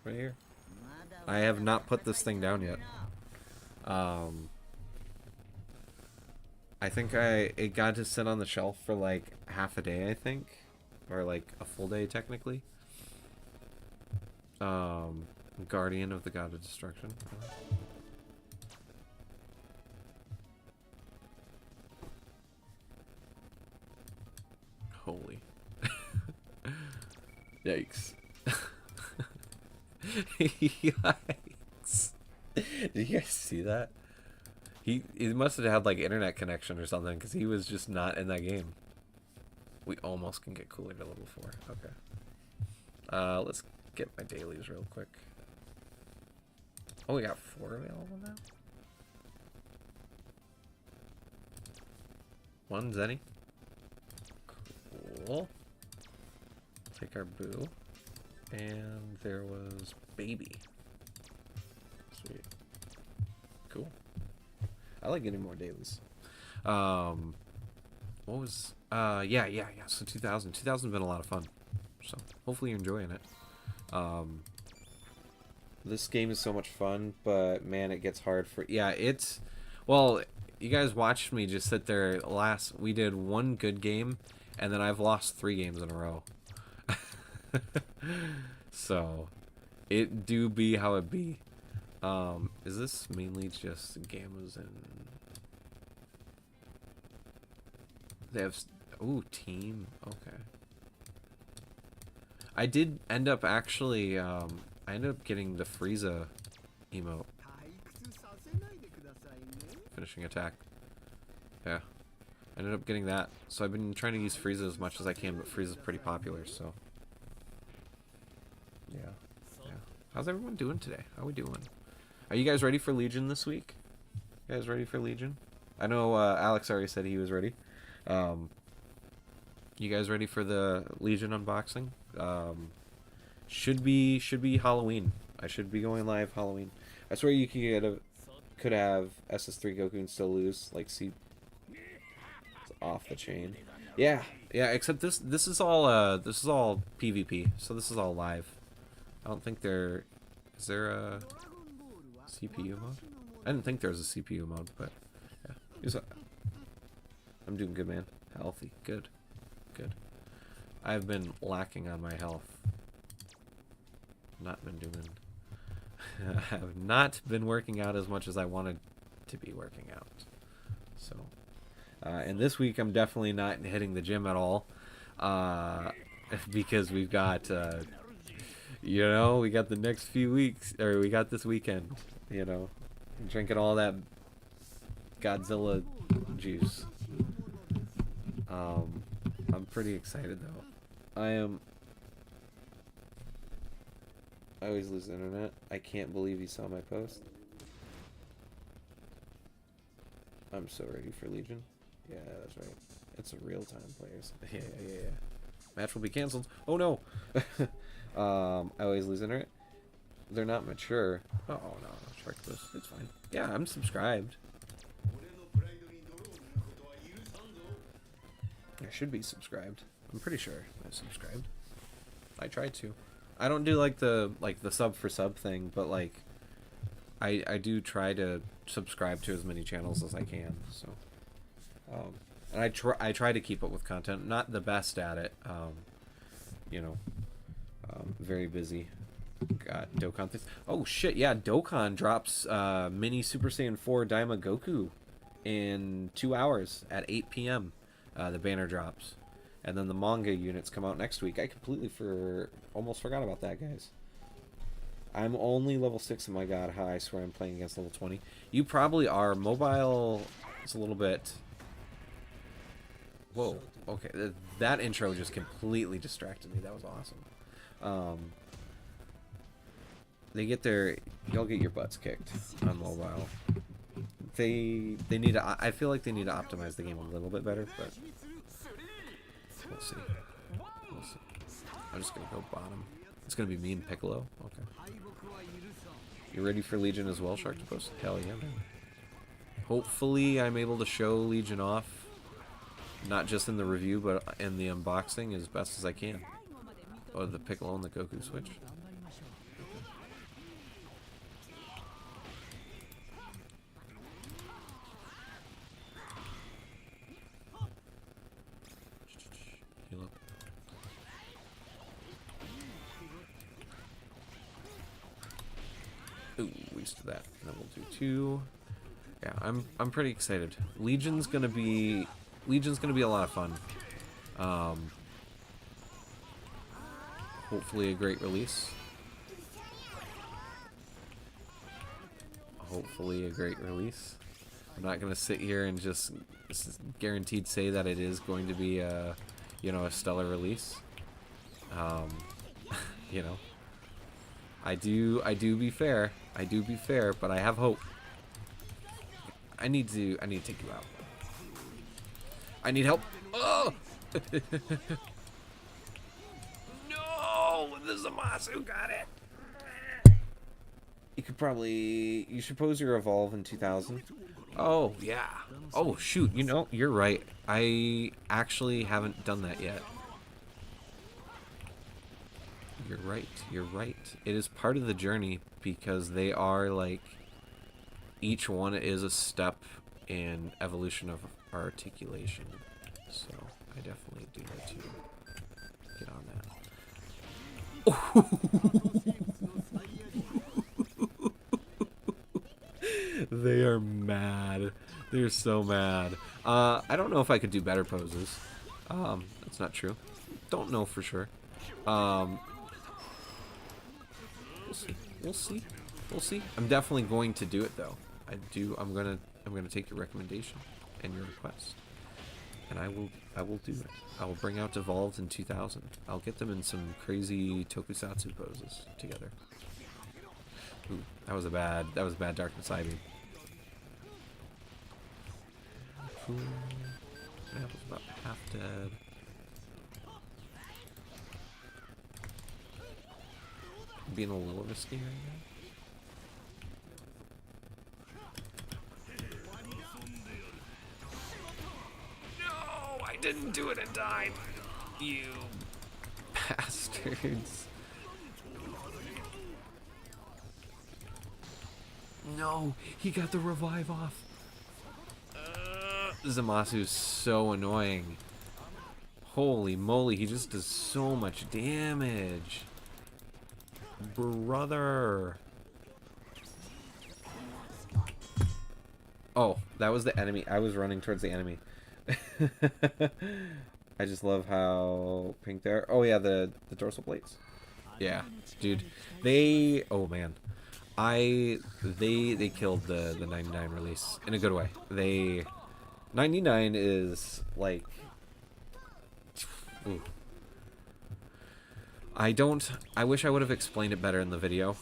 Right here. I have not put this thing down yet. I think it got to sit on the shelf for like half a day, I think. Or like a full day, technically. Guardian of the God of Destruction. Holy. Yikes. Yikes. Did you guys see that? He must have had like internet connection or something, because he was just not in that game. We almost can get cooler to level 4. Okay. Let's get my dailies real quick. Oh, we got 4 available now? 1 Zenny. Cool. Take our boo. And there was baby. Sweet. Cool. I like getting more dailies. What was... yeah. So 2000. 2000's been a lot of fun. So hopefully you're enjoying it. This game is so much fun, but man, it gets hard for... Yeah, it's... Well, you guys watched me just sit there we did 1 good game, and then I've lost 3 games in a row. So, it do be how it be. Is this mainly just gammas and... They have... Ooh, team. Okay. I did end up actually, I ended up getting the Frieza emote. Finishing attack. Yeah. I ended up getting that. So I've been trying to use Frieza as much as I can, but Frieza's pretty popular, so... Yeah. How's everyone doing today? How we doing? Are you guys ready for Legion this week? You guys ready for Legion? I know Alex already said he was ready. You guys ready for the Legion unboxing? Should be Halloween. I should be going live Halloween. I swear you could have SS3 Goku and still lose. Like, see, it's off the chain. Yeah. Except this is all PvP. So this is all live. I don't think is there a CPU mode? I didn't think there was a CPU mode, but yeah. I'm doing good, man. Healthy. Good. I've been lacking on my health. I have not been working out as much as I wanted to be working out. So, and this week I'm definitely not hitting the gym at all, because we've got, we got the next few weeks, or we got this weekend, drinking all that Godzilla juice. I'm pretty excited though. I am. I always lose the internet. I can't believe you saw my post. I'm so ready for Legion. Yeah, that's right. It's a real-time players. Yeah. Match will be canceled. Oh no! I always lose internet. They're not mature. Oh no, Shark Boost. It's fine. Yeah, I'm subscribed. I should be subscribed. I'm pretty sure I'm subscribed. I tried to. I don't do like the sub for sub thing, but like I do try to subscribe to as many channels as I can. So, and I try to keep up with content. Not the best at it. You know, very busy. Got Dokkan things. Oh shit! Yeah, Dokkan drops mini Super Saiyan 4 Daima Goku in 2 hours at 8 p.m. The banner drops, and then the manga units come out next week. I completely almost forgot about that, guys. I'm only level 6. Oh my god, how I swear I'm playing against level 20. You probably are. Mobile is a little bit... Whoa, okay. That intro just completely distracted me. That was awesome. They get their... Y'all get your butts kicked on mobile. They need to... I feel like they need to optimize the game a little bit better, but... We'll see. We'll see. I'm just gonna go bottom. It's gonna be me and Piccolo. Okay. You ready for Legion as well, Sharktopus? Hell yeah, man. Hopefully I'm able to show Legion off, not just in the review, but in the unboxing as best as I can. Oh, the Piccolo and the Goku switch. Heal up. Ooh, used to that. And then we'll do 2. Yeah, I'm pretty excited. Legion's gonna be a lot of fun. Hopefully a great release. Hopefully a great release. I'm not gonna sit here and just guaranteed say that it is going to be a, you know, a stellar release. You know, I do be fair. I do be fair, but I have hope. I need to take you out. I need help. Oh! No! The Zamasu got it! You should pose your evolve in 2000. Oh, yeah. Oh, shoot. You know, you're right. I actually haven't done that yet. You're right. You're right. It is part of the journey because they are like... Each one is a step in evolution of articulation. So, I definitely do that too. Get on that. They are mad. They're so mad. I don't know if I could do better poses. That's not true. Don't know for sure. We'll see. We'll see. We'll see. I'm definitely going to do it though. I'm gonna take your recommendation and your request, and I will do it. I will bring out Evolved in 2000. I'll get them in some crazy tokusatsu poses together. Ooh, that was a bad Darkness Ivy. Cool. That was about half dead. I'm being a little risky right now. Didn't do it in time, you bastards. No, he got the revive off. Zamasu's so annoying. Holy moly, he just does so much damage. Brother. Oh, that was the enemy. I was running towards the enemy. I just love how pink there. Oh yeah, the dorsal plates. Yeah, dude. Oh man. They killed the 99 release in a good way. 99 is like, ooh. I wish I would have explained it better in the video.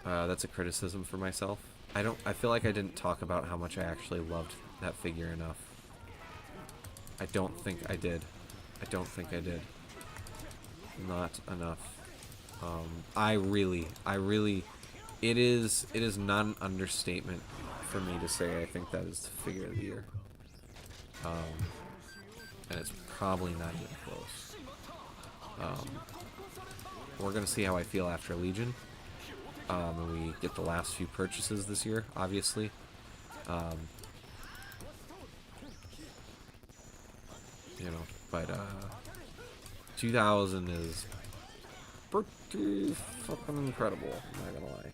That's a criticism for myself. I feel like I didn't talk about how much I actually loved that figure enough. I don't think I did. I don't think I did. Not enough. It is not an understatement for me to say I think that is the figure of the year. And it's probably not even close. We're gonna see how I feel after Legion. And we get the last few purchases this year, obviously. You know, but 2000 is pretty fucking incredible, I'm not gonna lie.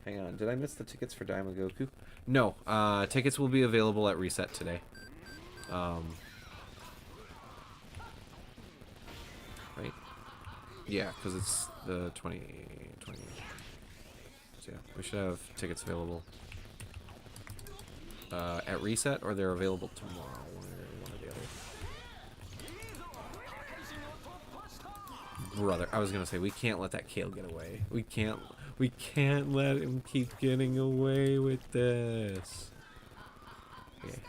Hang on, did I miss the tickets for Daima Goku? No, tickets will be available at Reset today. Right? Yeah, because it's the 20. So yeah, we should have tickets available at Reset, or they're available tomorrow. One or the other. Brother, I was gonna say we can't let that Kale get away. We can't let him keep getting away with this.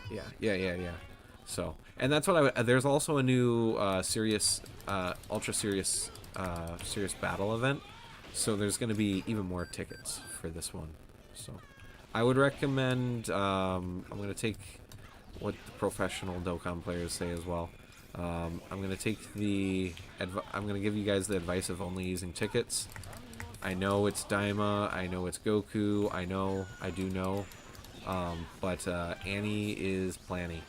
Yeah. So, and that's what there's also a new serious, ultra serious, serious battle event. So there's going to be even more tickets for this one. So I would recommend, I'm going to take what the professional Dokkan players say as well. I'm going to take I'm going to give you guys the advice of only using tickets. I know it's Daima, I know it's Goku, I do know. But Annie is planning.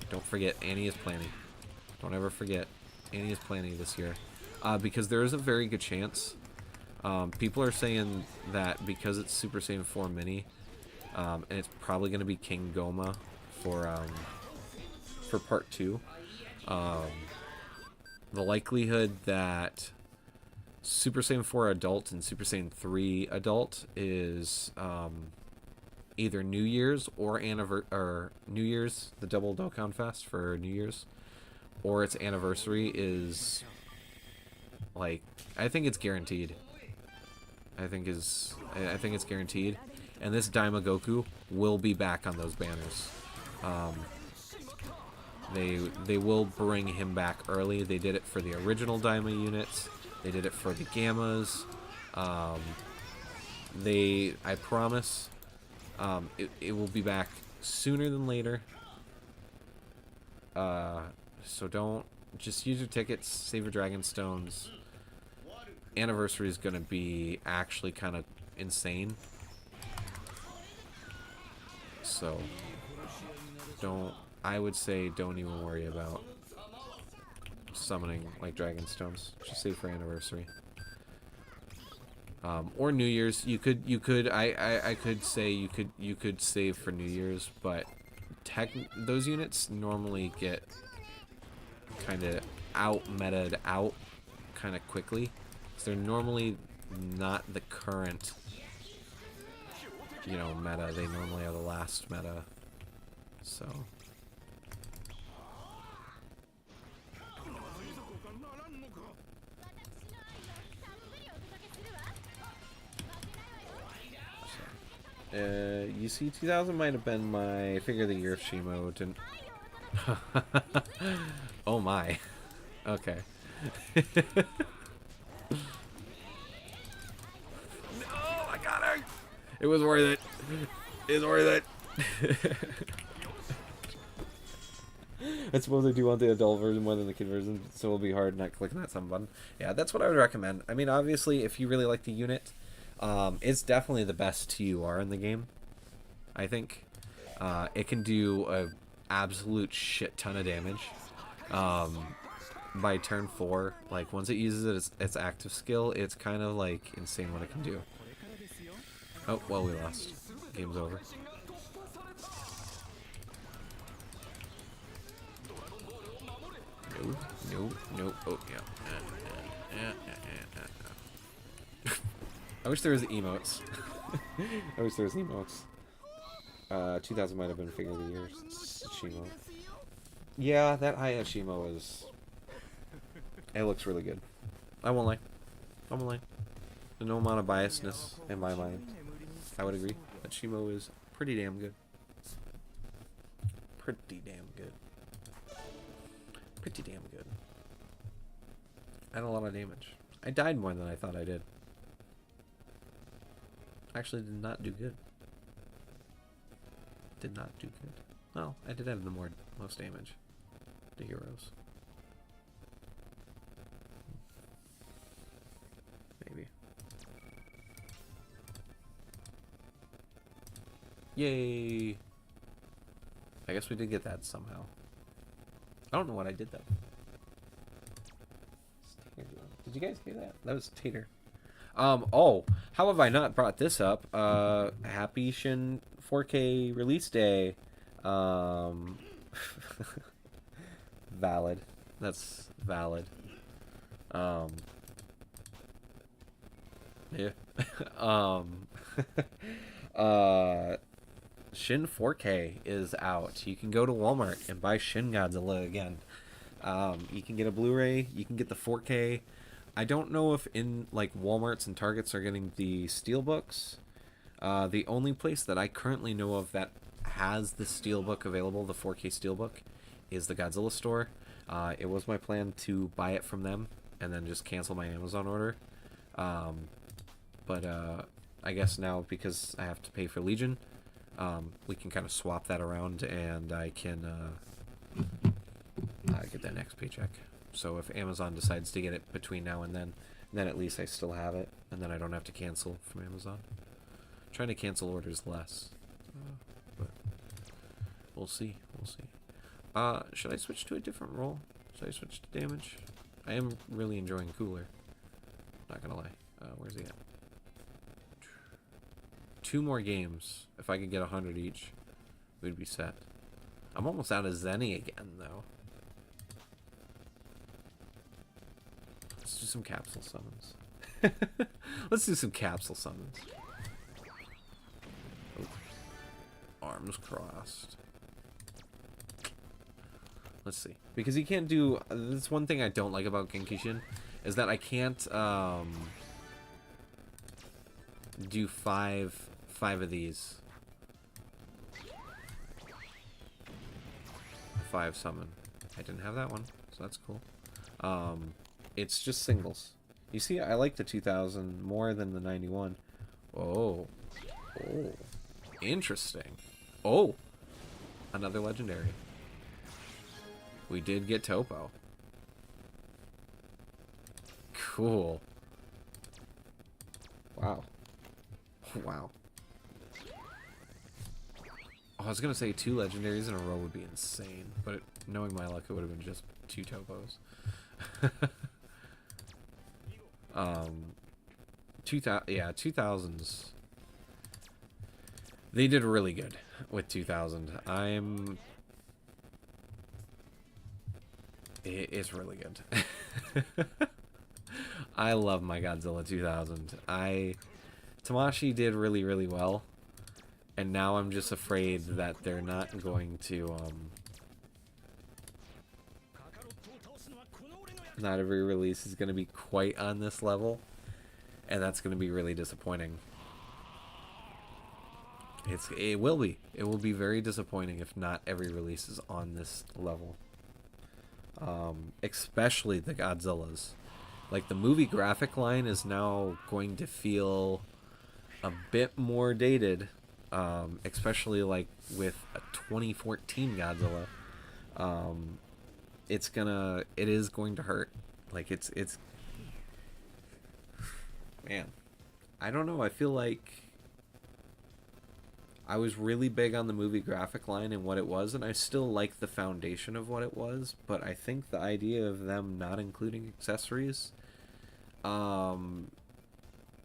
Don't forget, Annie is planning. Don't ever forget, Annie is planning this year. Because there is a very good chance. People are saying that because it's Super Saiyan 4 Mini, and it's probably going to be King Goma for Part 2, the likelihood that Super Saiyan 4 Adult and Super Saiyan 3 Adult is either New Year's or New Year's, the double Dokkan Fest for New Year's, or its anniversary is, like, I think it's guaranteed. I think it's guaranteed, and this Daima Goku will be back on those banners. They will bring him back early. They did it for the original Daima units. They did it for the Gammas. I promise, it will be back sooner than later. So don't just use your tickets, save your Dragon Stones. Anniversary is gonna be actually kind of insane. So I would say don't even worry about summoning like Dragon Stones. Just save for anniversary. Or New Year's. I could say you could save for New Year's, but those units normally get kind of out-meta'd out kind of quickly. So they're normally not the current, meta. They normally are the last meta. So. You see, 2000 might have been my figure of the year if SHMA didn't. Oh my. Okay. No, I got her. It was worth it. It's worth it. I suppose I do want the adult version more than the kid version, so it'll be hard not clicking that some button. Yeah, that's what I would recommend. I mean, obviously, if you really like the unit, it's definitely the best TUR in the game, I think. It can do a absolute shit ton of damage. By turn 4, like, once it uses its active skill, it's kind of, like, insane what it can do. Oh, well, we lost. Game's over. No. Oh, yeah. I wish there was emotes. I wish there was emotes. 2000 might have been figure of the year. SHMA. Yeah, that high SHMA is... It looks really good. I won't lie. I won't lie. There's no amount of biasness in my mind. I would agree that SHMA is pretty damn good. Pretty damn good. Pretty damn good. I had a lot of damage. I died more than I thought I did. Actually did not do good. Did not do good. Well, I did have the most damage. The heroes. Maybe. Yay! I guess we did get that somehow. I don't know what I did though. Did you guys hear that? That was Tater. Oh, how have I not brought this up? Happy Shin 4K release day. Valid. That's valid. Yeah. Shin 4K is out. You can go to Walmart and buy Shin Godzilla again. You can get a Blu-ray. You can get the 4K. I don't know if in like Walmarts and Targets are getting the steelbooks. The only place that I currently know of that has the steelbook available, the 4K steelbook, is the Godzilla store. It was my plan to buy it from them and then just cancel my Amazon order. But I guess now because I have to pay for Legion, we can kind of swap that around and I can get that next paycheck. So if Amazon decides to get it between now and then at least I still have it, and then I don't have to cancel from Amazon. I'm trying to cancel orders less, but we'll see. We'll see. Should I switch to a different role? Should I switch to damage? I am really enjoying Cooler. Not gonna lie. Where's he at? 2 more games. If I could get 100 each, we'd be set. I'm almost out of Zenny again, though. Let's do some capsule summons. Let's do some capsule summons. Oh. Arms crossed. Let's see. Because you can't do... That's one thing I don't like about Genkishin, is that I can't do five of these. 5 summon. I didn't have that one, so that's cool. It's just singles. You see, I like the 2000 more than the 91. Oh. Oh. Interesting. Oh. Another legendary. We did get Topo. Cool. Wow. Wow. Oh, I was gonna say 2 legendaries in a row would be insane, but knowing my luck, it would have been just 2 Topos. 2000s. They did really good with 2000. It's really good. I love my Godzilla 2000. Tamashi did really, really well. And now I'm just afraid that they're not going to, not every release is going to be quite on this level. And that's going to be really disappointing. It will be. It will be very disappointing if not every release is on this level. Especially the Godzillas. Like, the movie graphic line is now going to feel a bit more dated. Especially like with a 2014 Godzilla. It is going to hurt. Like, it's man, I don't know. I feel like I was really big on the movie graphic line and what it was, and I still like the foundation of what it was, but I think the idea of them not including accessories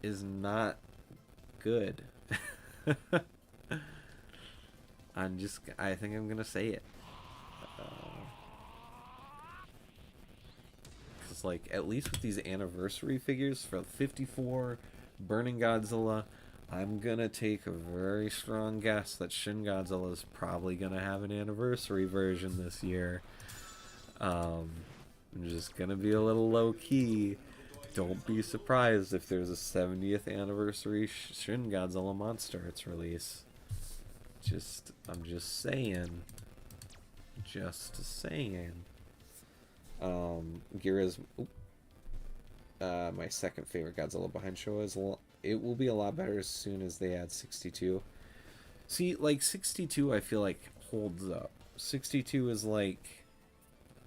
is not good. I think I'm gonna say it. Cause like, at least with these anniversary figures for 54 Burning Godzilla, I'm gonna take a very strong guess that Shin Godzilla is probably gonna have an anniversary version this year. I'm just gonna be a little low key, don't be surprised if there's a 70th anniversary Shin Godzilla monster its release. I'm just saying. Just saying. Gira's my second favorite Godzilla behind Showa is it will be a lot better as soon as they add 62. See, like 62 I feel like holds up. 62 is like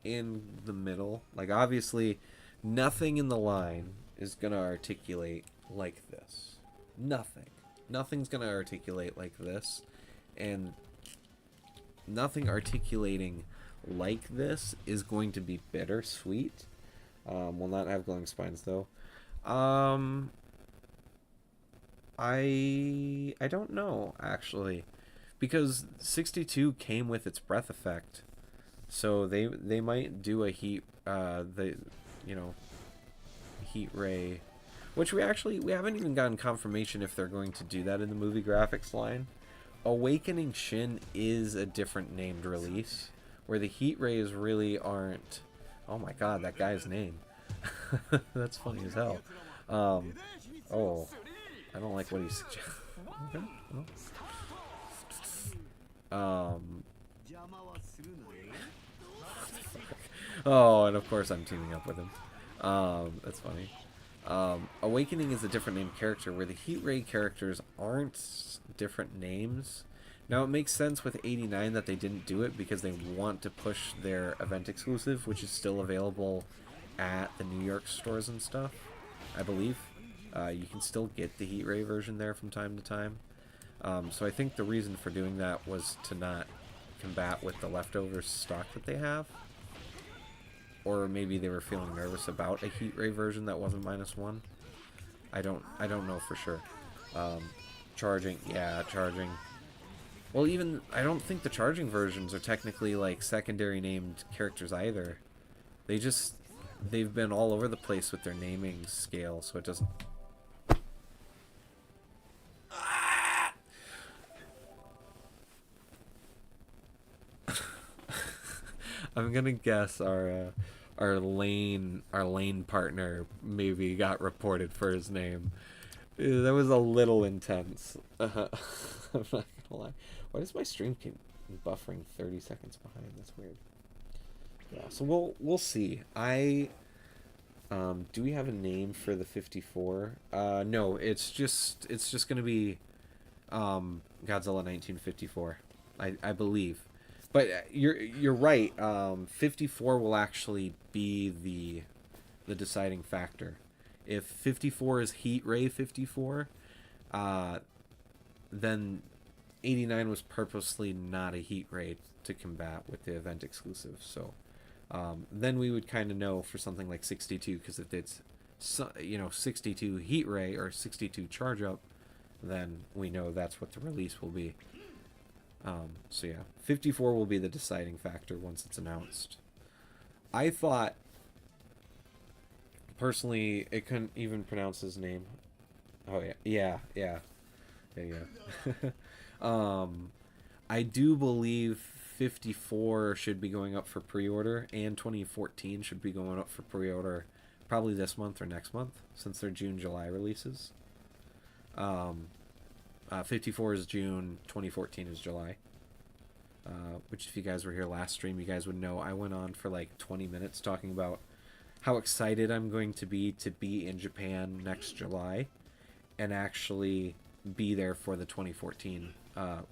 in the middle. Like obviously nothing in the line is gonna articulate like this. Nothing's gonna articulate like this, and nothing articulating like this is going to be bittersweet. Will not have glowing spines though. I don't know actually, because 62 came with its breath effect, so they might do a heat heat ray, which we haven't even gotten confirmation if they're going to do that in the movie graphics line. Awakening Shin is a different named release, where the heat rays really aren't. Oh my god, that guy's name. That's funny as hell. Oh, I don't like what he's suggesting. Oh, and of course I'm teaming up with him. That's funny. Awakening is a different named character, where the heat ray characters aren't different names. Now it makes sense with 89 that they didn't do it because they want to push their event exclusive, which is still available at the New York stores and stuff, I believe. You can still get the heat ray version there from time to time. So I think the reason for doing that was to not combat with the leftover stock that they have. Or maybe they were feeling nervous about a heat ray version that wasn't -1. I don't know for sure. Charging, yeah, charging. Well, even I don't think the charging versions are technically like secondary named characters either. They've been all over the place with their naming scale, so it doesn't. I'm gonna guess our lane partner maybe got reported for his name. That was a little intense. I'm not gonna lie. Why does my stream keep buffering 30 seconds behind? That's weird. Yeah, so we'll see. Do we have a name for the 54? No, it's just gonna be Godzilla 1954, I believe. But you're right. 54 will actually be the deciding factor. If 54 is Heat Ray 54, then 89 was purposely not a Heat Ray to combat with the event exclusive. So then we would kind of know for something like 62, because if it's 62 Heat Ray or 62 Charge Up, then we know that's what the release will be. So yeah, 54 will be the deciding factor once it's announced. I thought, personally, it couldn't even pronounce his name. Oh yeah. I do believe 54 should be going up for pre-order, and 2014 should be going up for pre-order probably this month or next month, since they're June-July releases. 54 is June, 2014 is July. Which, if you guys were here last stream, you guys would know I went on for like 20 minutes talking about how excited I'm going to be in Japan next July and actually be there for the 2014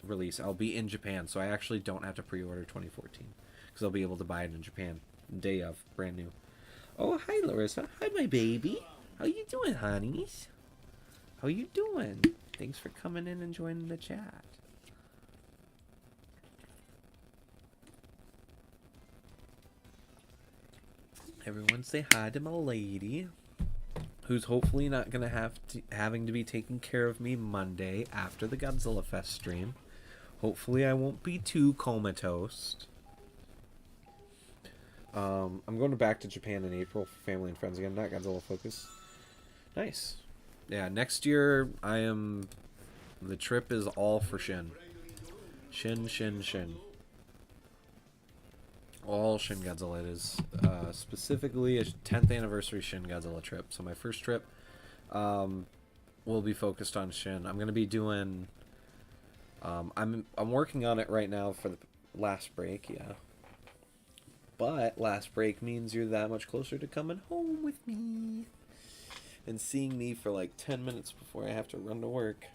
release. I'll be in Japan, so I actually don't have to pre-order 2014 because I'll be able to buy it in Japan day of, brand new. Oh, hi Larissa. Hi, my baby. How you doing, honeys? How you doing? Thanks for coming in and joining the chat. Everyone say hi to my lady, who's hopefully not gonna having to be taking care of me Monday after the Godzilla Fest stream. Hopefully I won't be too comatose. I'm going back to Japan in April for family and friends again, not Godzilla focus. Nice. Yeah, next year the trip is all for Shin. Shin. All Shin Godzilla. It is specifically a 10th anniversary Shin Godzilla trip. So my first trip will be focused on Shin. I'm gonna be doing. I'm working on it right now for the last break. Yeah. But last break means you're that much closer to coming home with me and seeing me for like 10 minutes before I have to run to work.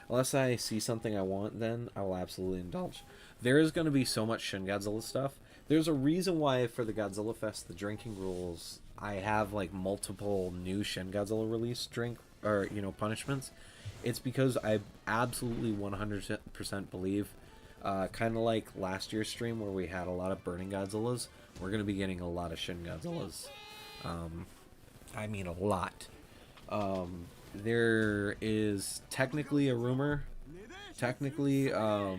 Unless I see something I want, then I will absolutely indulge. There is going to be so much Shin Godzilla stuff. There's a reason why for the Godzilla Fest, the drinking rules, I have like multiple new Shin Godzilla release drink or punishments. It's because I absolutely 100% believe, kind of like last year's stream where we had a lot of Burning Godzillas, we're going to be getting a lot of Shin Godzillas. I mean a lot. There is technically a rumor. Technically, I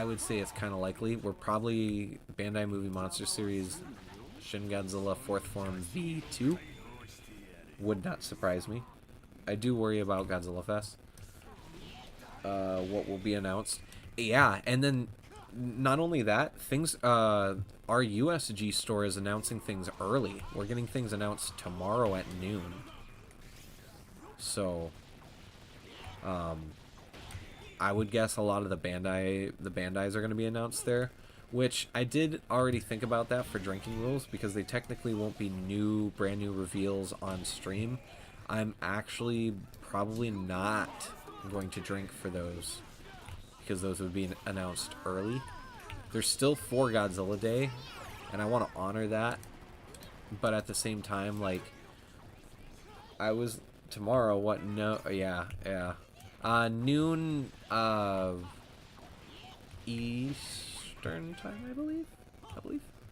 would say it's kind of likely. We're probably Bandai Movie Monster Series Shin Godzilla 4th Form V2. Would not surprise me. I do worry about Godzilla Fest. What will be announced. Yeah, and then not only that, things our USG store is announcing things early. We're getting things announced tomorrow at noon. So I would guess a lot of the Bandais are going to be announced there, which I did already think about that for drinking rules because they technically won't be brand new reveals on stream. I'm actually probably not going to drink for those because those would be announced early. There's still 4 Godzilla Day, and I want to honor that, but at the same time, like, tomorrow, what, no, yeah, noon, Eastern time, I believe,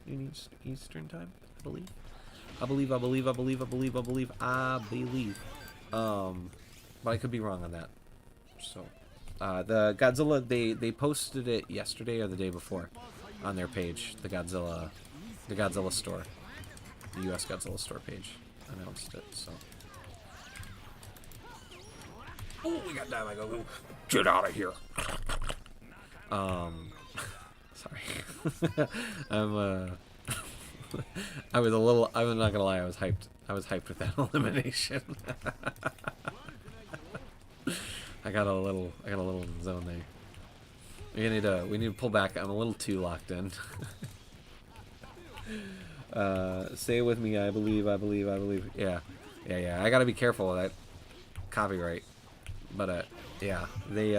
noon Eastern time, I believe, but I could be wrong on that, so. The Godzilla, they posted it yesterday or the day before on their page. The Godzilla store, the US Godzilla store page announced it. So, oh, we got Daimago. Get out of here. Sorry. I'm not gonna lie. I was hyped. I was hyped with that elimination. I got a little in the zone there. We need to pull back. I'm a little too locked in. Say it with me. I believe. Yeah. I gotta be careful of that copyright. But yeah, they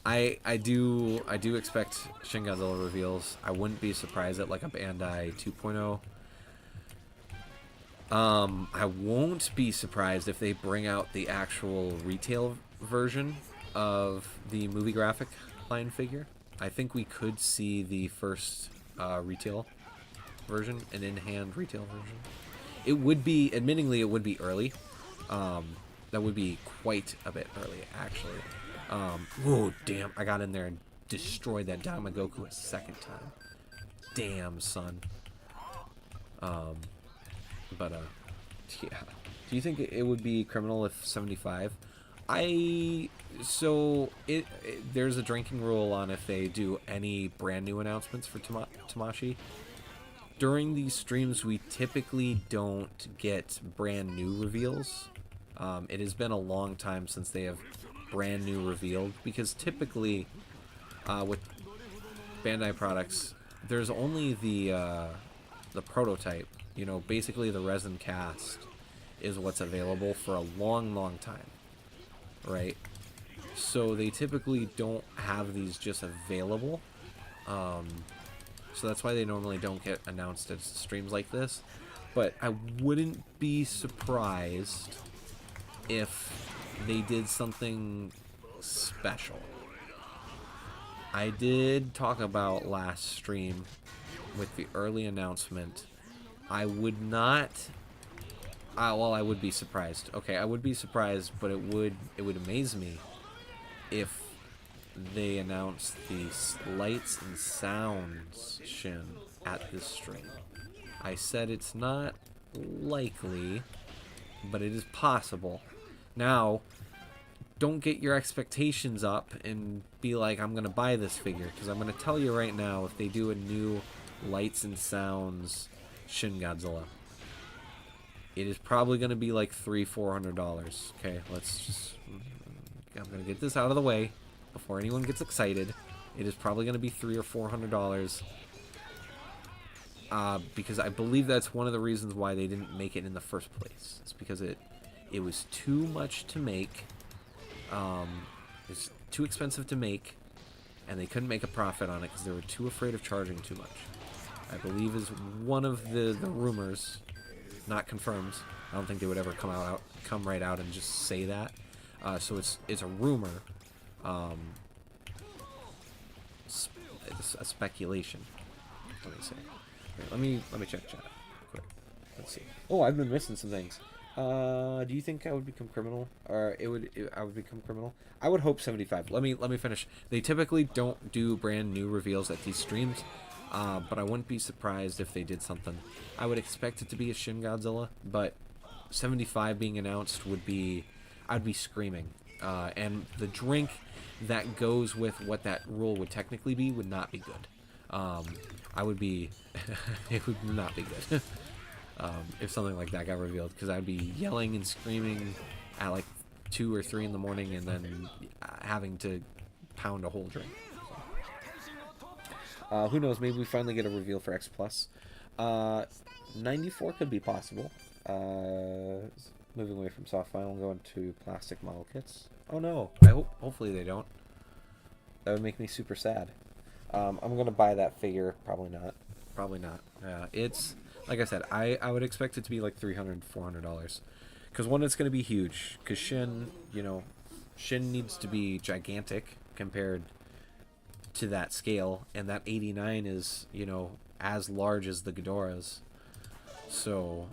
I do expect Shin Godzilla reveals. I wouldn't be surprised at like a Bandai 2.0. I won't be surprised if they bring out the actual retail version of the movie graphic line figure. I think we could see the first retail version, an in-hand retail version. It would be, admittingly, it would be early. That would be quite a bit early, actually. Oh, damn, I got in there and destroyed that Daimagoku a second time. Damn, son. But, yeah. Do you think it would be criminal if 75? There's a drinking rule on if they do any brand new announcements for Tamashi. During these streams, we typically don't get brand new reveals. It has been a long time since they have brand new revealed, because typically, with Bandai products, there's only the prototype. You know, basically the resin cast is what's available for a long time, right? So they typically don't have these just available. So that's why they normally don't get announced at streams like this. But I wouldn't be surprised if they did something special. I did talk about last stream with the early announcement. I would not. Well, I would be surprised. Okay, I would be surprised, but it would amaze me if they announced the lights and sounds Shin at this stream. I said it's not likely, but it is possible. Now, don't get your expectations up and be like, I'm going to buy this figure. Because I'm going to tell you right now, if they do a new Lights and Sounds Shin Godzilla, it is probably going to be like $300-400. Okay, let's just... I'm going to get this out of the way before anyone gets excited. It is probably going to be $300 or $400. Because I believe that's one of the reasons why they didn't make it in the first place. It's because it was too much to make. It's too expensive to make, and they couldn't make a profit on it because they were too afraid of charging too much. I believe is one of the rumors, not confirmed. I don't think they would ever come right out and just say that. So it's a rumor. It's a speculation. Let me say. Here, let me check chat quick. Let's see. Oh, I've been missing some things. Do you think I would become criminal, or I would become criminal? I would hope 75. Let me finish. They typically don't do brand new reveals at these streams, but I wouldn't be surprised if they did something. I would expect it to be a Shin Godzilla, but 75 being announced would be, I'd be screaming. And the drink that goes with what that rule would technically be would not be good. I would be, it would not be good. If something like that got revealed, because I'd be yelling and screaming at like 2 or 3 in the morning, and then having to pound a whole drink. So. Who knows? Maybe we finally get a reveal for X Plus. 94 could be possible. Moving away from soft vinyl, going to plastic model kits. Oh no! Hopefully they don't. That would make me super sad. I'm gonna buy that figure. Probably not. Probably not. It's. Like I said, I would expect it to be like $300, $400. Because one, it's going to be huge. Because Shin, Shin needs to be gigantic compared to that scale. And that 89 is, as large as the Ghidorahs. So,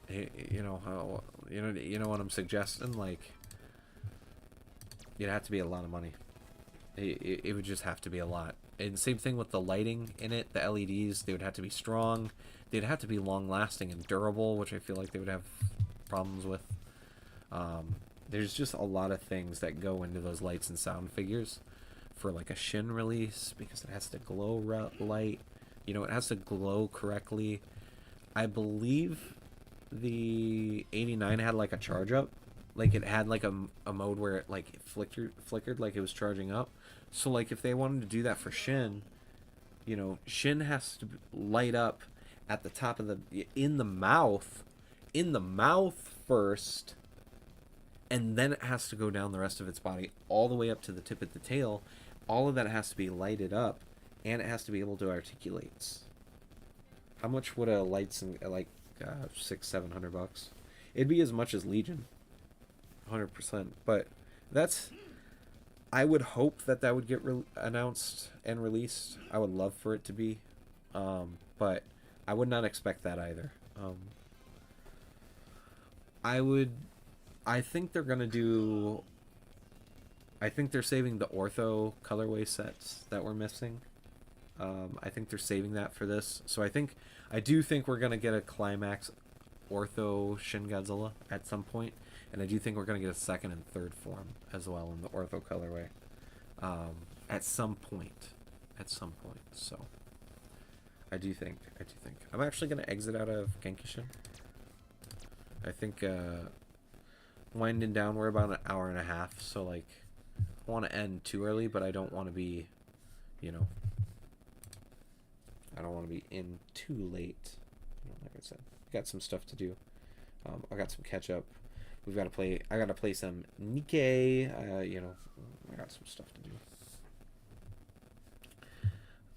you know what I'm suggesting? Like, it'd have to be a lot of money. It would just have to be a lot. And same thing with the lighting in it, the LEDs, they would have to be strong. They'd have to be long-lasting and durable, which I feel like they would have problems with. There's just a lot of things that go into those lights and sound figures for like a Shin release, because it has to glow light. It has to glow correctly. I believe the 89 had like a charge up. Like it had like a mode where it like flickered like it was charging up. So like if they wanted to do that for Shin, Shin has to light up at the top of in the mouth first, and then it has to go down the rest of its body all the way up to the tip of the tail. All of that has to be lighted up, and it has to be able to articulate. How much would a lights and like $600-700? It'd be as much as Legion. 100%, but I would hope that would get announced and released. I would love for it to be, but I would not expect that either. I think they're gonna do. I think they're saving the ortho colorway sets that we're missing. I think they're saving that for this. So I do think we're gonna get a climax ortho Shin Godzilla at some point. And I do think we're going to get a second and third form as well in the ortho colorway at some point. So I do think. I'm actually going to exit out of Genkishin. I think winding down, we're about an hour and a half. So like, I want to end too early, but I don't want to be, I don't want to be in too late. Like I said, got some stuff to do. I got some catch up. We've got to play. I got to play some Nikkei. I got some stuff to do.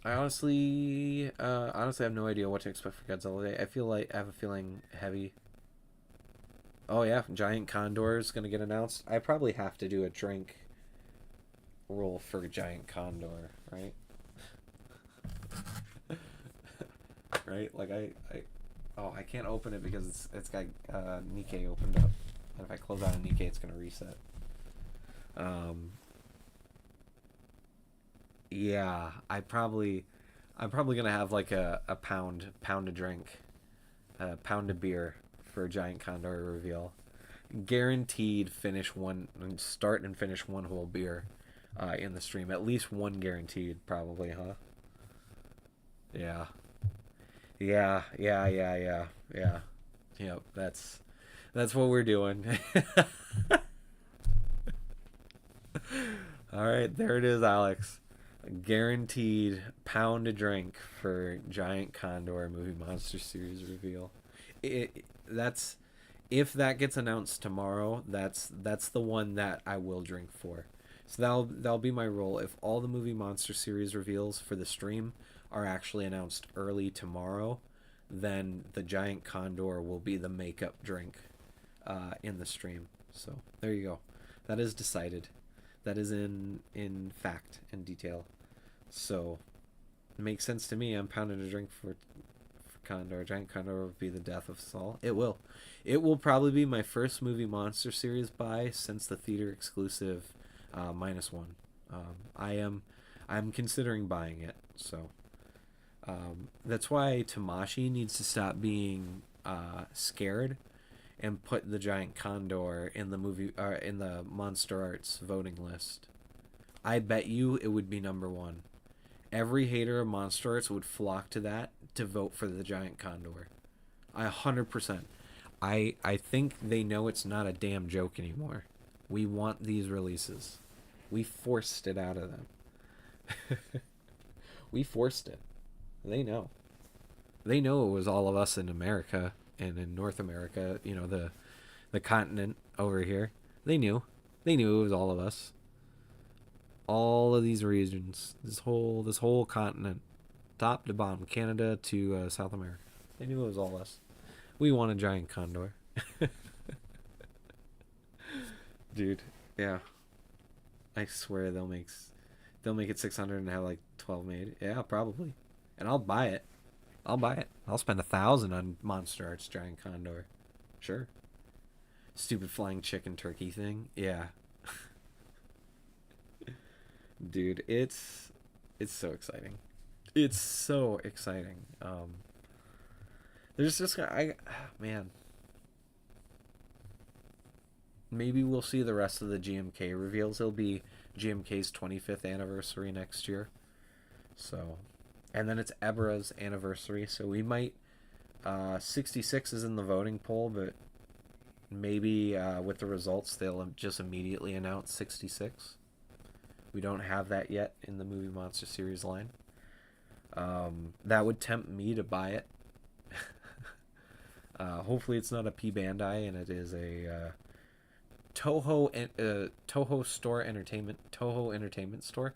I honestly have no idea what to expect for Godzilla Day. I have a feeling heavy. Oh yeah, Giant Condor is gonna get announced. I probably have to do a drink roll for Giant Condor, right? Right? Like I can't open it because it's got Nikkei opened up. And if I close out a Nikkei, it's going to reset. Yeah, I'm probably going to have like a pound of drink, a pound of beer for a Giant Condor reveal. Guaranteed finish one, start and finish one whole beer in the stream. At least one guaranteed, probably, huh? Yeah. Yeah. Yep, that's what we're doing. All right, there it is, Alex. A guaranteed pound a drink for Giant Condor movie monster series reveal. That's if that gets announced tomorrow. That's the one that I will drink for. So that'll be my role. If all the movie monster series reveals for the stream are actually announced early tomorrow, then the Giant Condor will be the makeup drink in the stream. So there you go. That is decided. That is in fact and detail. So it makes sense to me. I'm pounding a drink for Condor. Giant Condor will be the death of us all. It will. It will probably be my first movie monster series buy since the theater exclusive -1. I'm considering buying it. So that's why Tamashi needs to stop being scared and put the Giant Condor in the movie in the Monster Arts voting list. I bet you it would be #1. Every hater of Monster Arts would flock to that to vote for the Giant Condor. 100%. I think they know it's not a damn joke anymore. We want these releases. We forced it out of them. We forced it. They know. They know it was all of us in America and in North America, you know, the continent over here. They knew. They knew it was all of us. All of these regions, this whole continent, top to bottom, Canada to South America. They knew it was all us. We want a Giant Condor. Dude, yeah. I swear they'll make it 600 and have like 12 made. Yeah, probably. And I'll buy it. I'll spend 1,000 on Monster Arts Giant Condor. Sure. Stupid flying chicken turkey thing. Yeah. Dude, it's so exciting. It's so exciting. There's just man. Maybe we'll see the rest of the GMK reveals. It'll be GMK's 25th anniversary next year. So, and then it's Ebra's anniversary, so we might 66 is in the voting poll, but maybe with the results they'll just immediately announce 66. We don't have that yet in the movie monster series line. That would tempt me to buy it. Hopefully it's not a P Bandai and it is a Toho Store Entertainment, Toho Entertainment Store,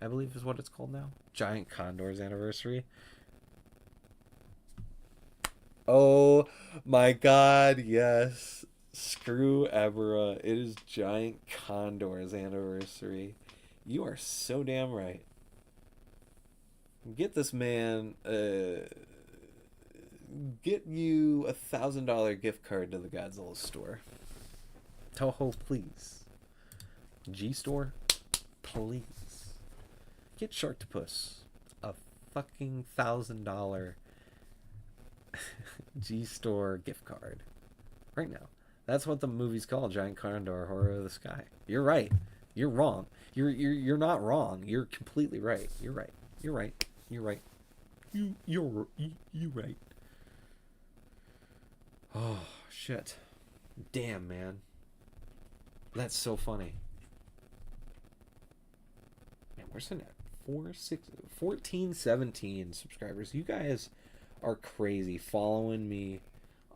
I believe is what it's called now. Giant Condor's anniversary. Oh my god, yes. Screw Ebra. It is Giant Condor's anniversary. You are so damn right. Get this man, get you $1,000 gift card to the Godzilla store. Toho, please. G-Store, please. Get Sharktopus a fucking $1,000 G-Store gift card right now. That's what the movie's called, Giant Condor, Horror of the Sky. You're right. You're wrong. You're not wrong. You're completely right. You're right. You're right. You're right. You're right. Oh shit. Damn, man. That's so funny. Man, we're sitting at 14, 17 subscribers. You guys are crazy following me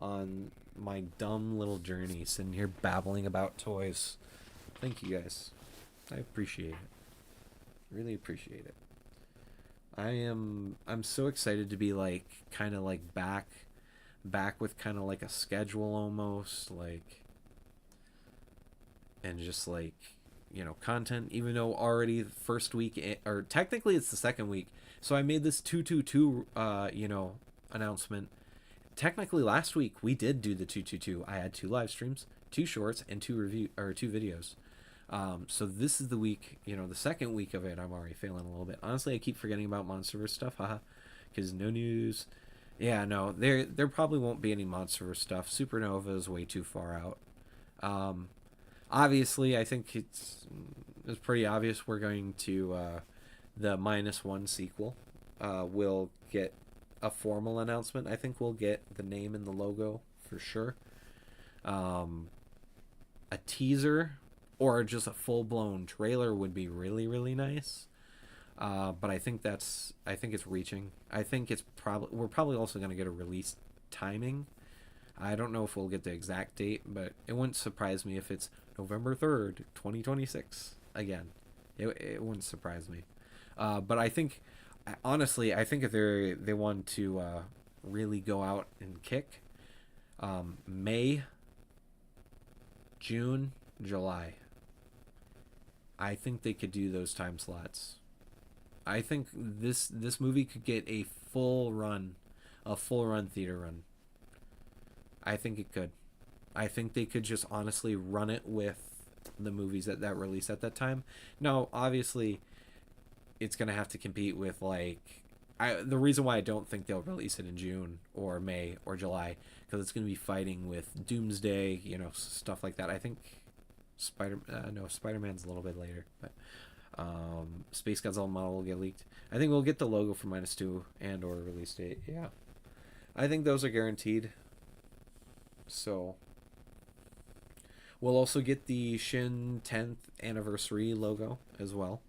on my dumb little journey, sitting here babbling about toys. Thank you guys. I appreciate it. Really appreciate it. I'm so excited to be like kind of like back with kind of like a schedule almost, like, and just like, you know, content, even though already the first week, or technically it's the second week. So I made this 222 you know, announcement. Technically last week we did do the 222. I had 2 live streams, 2 shorts, and 2 videos. So this is the week, you know, the second week of it. I'm already failing a little bit. Honestly, I keep forgetting about Monsterverse stuff, haha, because no news. Yeah, no, there probably won't be any Monsterverse stuff. Supernova is way too far out. Obviously, I think it's pretty obvious we're going to the -1 sequel will get a formal announcement. I think we'll get the name and the logo for sure. A teaser or just a full blown trailer would be really really nice. But I think it's reaching. I think we're probably also going to get a release timing. I don't know if we'll get the exact date, but it wouldn't surprise me if it's November 3rd, 2026 again. It wouldn't surprise me. But I think, honestly, I think if they want to really go out and kick, May, June, July. I think they could do those time slots. I think this movie could get a full run theater run. I think it could. I think they could just honestly run it with the movies that release at that time. Now, obviously, it's gonna have to compete with the reason why I don't think they'll release it in June or May or July, because it's gonna be fighting with Doomsday, stuff like that. I think Spider-Man's a little bit later, but Space Godzilla model will get leaked. I think we'll get the logo for -2 and or release date. Yeah, I think those are guaranteed. So we'll also get the Shin 10th anniversary logo as well,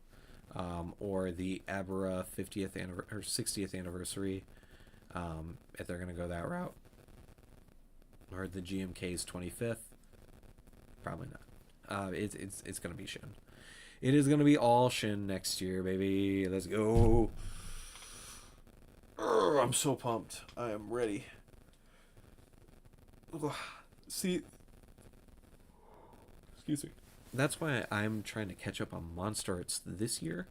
or the Abra 50th or 60th anniversary, if they're gonna go that route, or the GMK's 25th. Probably not. It's gonna be Shin. It is gonna be all Shin next year, baby. Let's go. I'm so pumped. I am ready. See, excuse me. That's why I'm trying to catch up on Monster Arts this year.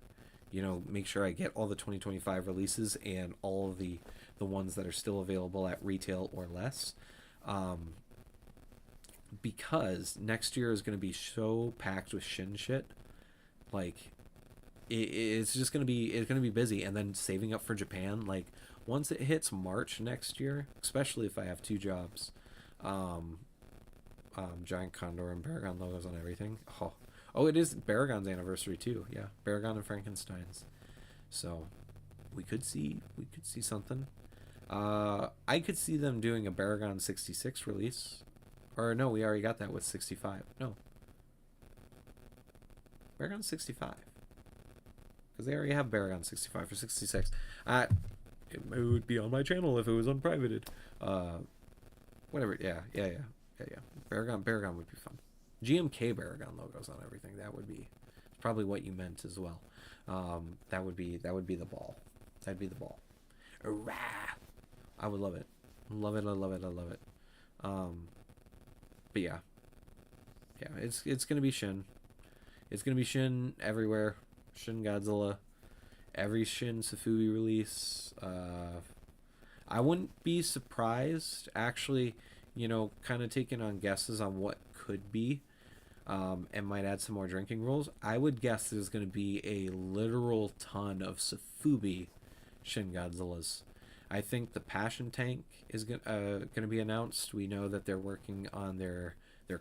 Make sure I get all the 2025 releases and all of the ones that are still available at retail or less. Because next year is going to be so packed with Shin shit. It's just going to be busy, and then saving up for Japan. Once it hits March next year, especially if I have 2 jobs, Giant Condor and Baragon logos on everything. Oh, it is Baragon's anniversary too. Yeah, Baragon and Frankenstein's. So we could see something. I could see them doing a Baragon 66 release. Or no, we already got that with 65. No. Baragon 65. Because they already have Baragon 65 for 66. It would be on my channel if it was unprivated. Whatever. Yeah. Baragon would be fun. GMK Baragon logos on everything. That would be probably what you meant as well. That would be the ball. That'd be the ball. Hurrah! I would love it. Love it. I love it. But yeah, it's gonna be Shin. It's gonna be Shin everywhere. Shin Godzilla. Every Shin Safubi release. I wouldn't be surprised, actually, kind of taking on guesses on what could be, and might add some more drinking rules. I would guess there's going to be a literal ton of Safubi Shin Godzillas. I think the Passion Tank is going to be announced. We know that they're working on their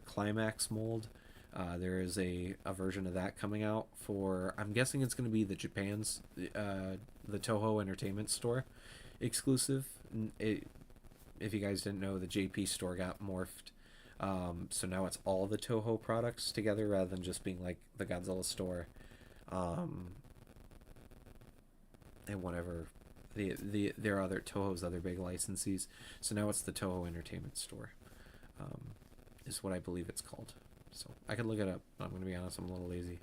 Climax mold. There is a version of that coming out for, I'm guessing it's going to be the Japan's, the Toho Entertainment Store exclusive. If you guys didn't know, the JP store got morphed. So now it's all the Toho products together rather than just being like the Godzilla store. And whatever their other Toho's other big licensees. So now it's the Toho Entertainment Store. Is what I believe it's called. So I could look it up. I'm going to be honest, I'm a little lazy.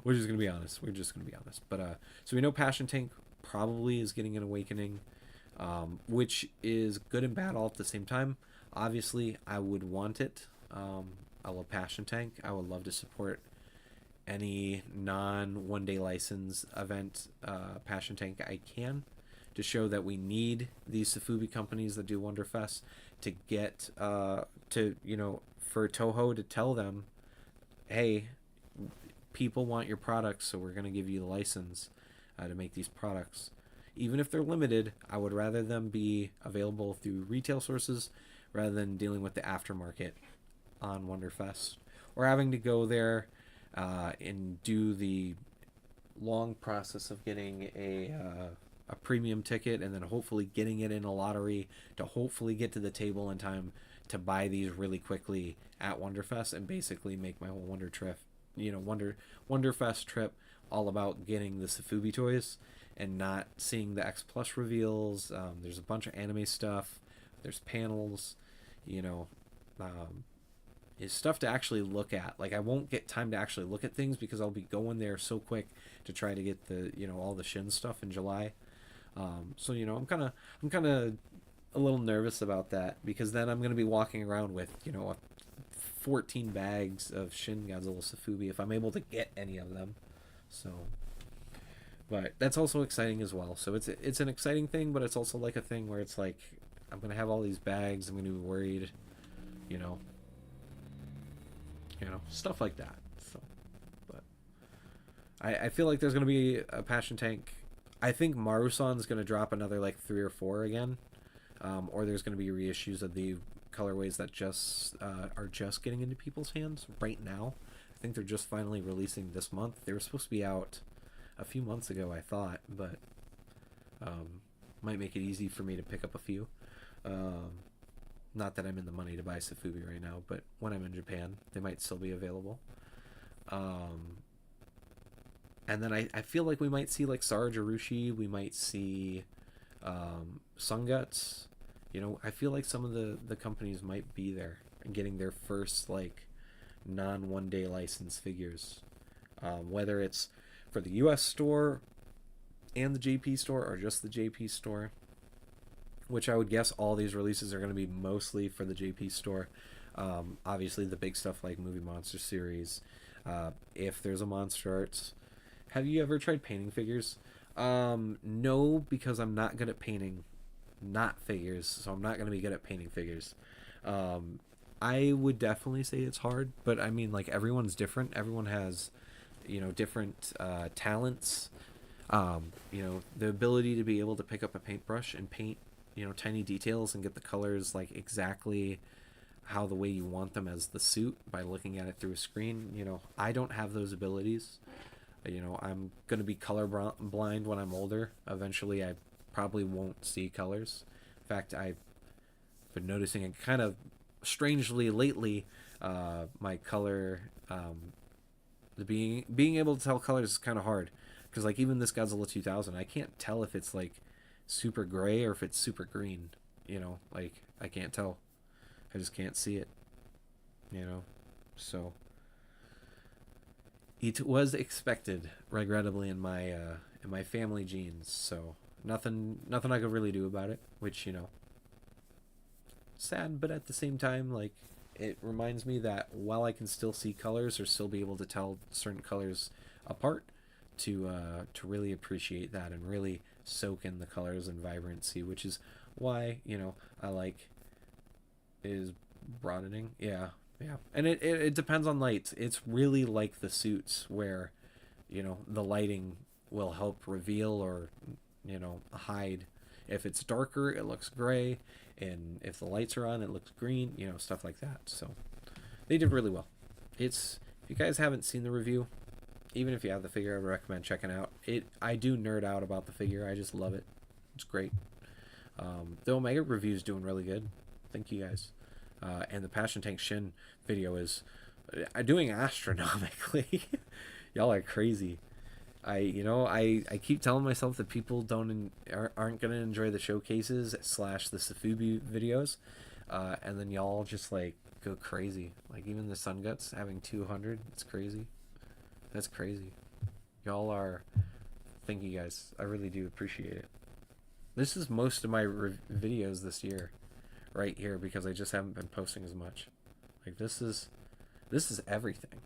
We're just going to be honest. But so we know Passion Tank probably is getting an awakening, which is good and bad all at the same time. Obviously, I would want it. I love Passion Tank. I would love to support any non-one-day license event Passion Tank I can, to show that we need these Safubi companies that do Wonderfest to get for Toho to tell them, hey, people want your products, so we're going to give you the license to make these products. Even if they're limited, I would rather them be available through retail sources rather than dealing with the aftermarket on Wonderfest, or having to go there and do the long process of getting a premium ticket and then hopefully getting it in a lottery to hopefully get to the table in time to buy these really quickly at Wonderfest and basically make my whole Wonderfest trip all about getting the Safubi toys and not seeing the X Plus reveals. There's a bunch of anime stuff. There's panels, you know, is stuff to actually look at. Like, I won't get time to actually look at things because I'll be going there so quick to try to get the, all the Shin stuff in July. So I'm kind of a little nervous about that because then I'm going to be walking around with 14 bags of Shin Godzilla Safubi if I'm able to get any of them. So, but that's also exciting as well. So it's an exciting thing, but it's also like a thing where it's like I'm going to have all these bags. I'm going to be worried, stuff like that. So, but I feel like there's going to be a Passion Tank. I think Marusan's going to drop another like 3 or 4 again, or there's going to be reissues of the colorways that are just getting into people's hands right now. I think they're just finally releasing this month. They were supposed to be out a few months ago, I thought, but might make it easy for me to pick up a few. Not that I'm in the money to buy Safubi right now, but when I'm in Japan, they might still be available. And then I feel like we might see like Sarajarushi, we might see Sunguts. I feel like some of the companies might be there and getting their first like non-one-day license figures. Whether it's for the US store and the JP store or just the JP store, which I would guess all these releases are going to be mostly for the JP store. Obviously the big stuff like Movie Monster Series. If there's a Monster Arts. Have you ever tried painting figures? No, because I'm not good at painting not figures, so I'm not going to be good at painting figures. I would definitely say it's hard, but I mean, like, everyone's different. Everyone has, different talents. The ability to be able to pick up a paintbrush and paint, tiny details and get the colors like exactly how the way you want them as the suit by looking at it through a screen. I don't have those abilities. I'm going to be color blind when I'm older. Eventually, I probably won't see colors. In fact, I've been noticing it kind of strangely lately. My color, being able to tell colors is kind of hard. Because, like, even this Godzilla 2000, I can't tell if it's, like, super gray or if it's super green. Like, I can't tell. I just can't see it. So it was expected, regrettably, in my family genes. So nothing I could really do about it. Which sad, but at the same time, like, it reminds me that while I can still see colors or still be able to tell certain colors apart, to really appreciate that and really soak in the colors and vibrancy, which is why I like is broadening. Yeah. And it depends on lights. It's really like the suits where the lighting will help reveal or hide. If it's darker, it looks gray, and if the lights are on, it looks green. Stuff like that. So they did really well. If you guys haven't seen the review, even if you have the figure, I would recommend checking out. I do nerd out about the figure. I just love it. It's great. The Omega review is doing really good. Thank you guys. And the Passion Tank Shin video is doing astronomically. Y'all are crazy. I keep telling myself that people aren't gonna enjoy the showcases / the Safubi videos, and then y'all just like go crazy. Like even the Sun Guts having 200, it's crazy. That's crazy. Y'all are. Thank you guys. I really do appreciate it. This is most of my videos this year, right here, because I just haven't been posting as much. Like this is everything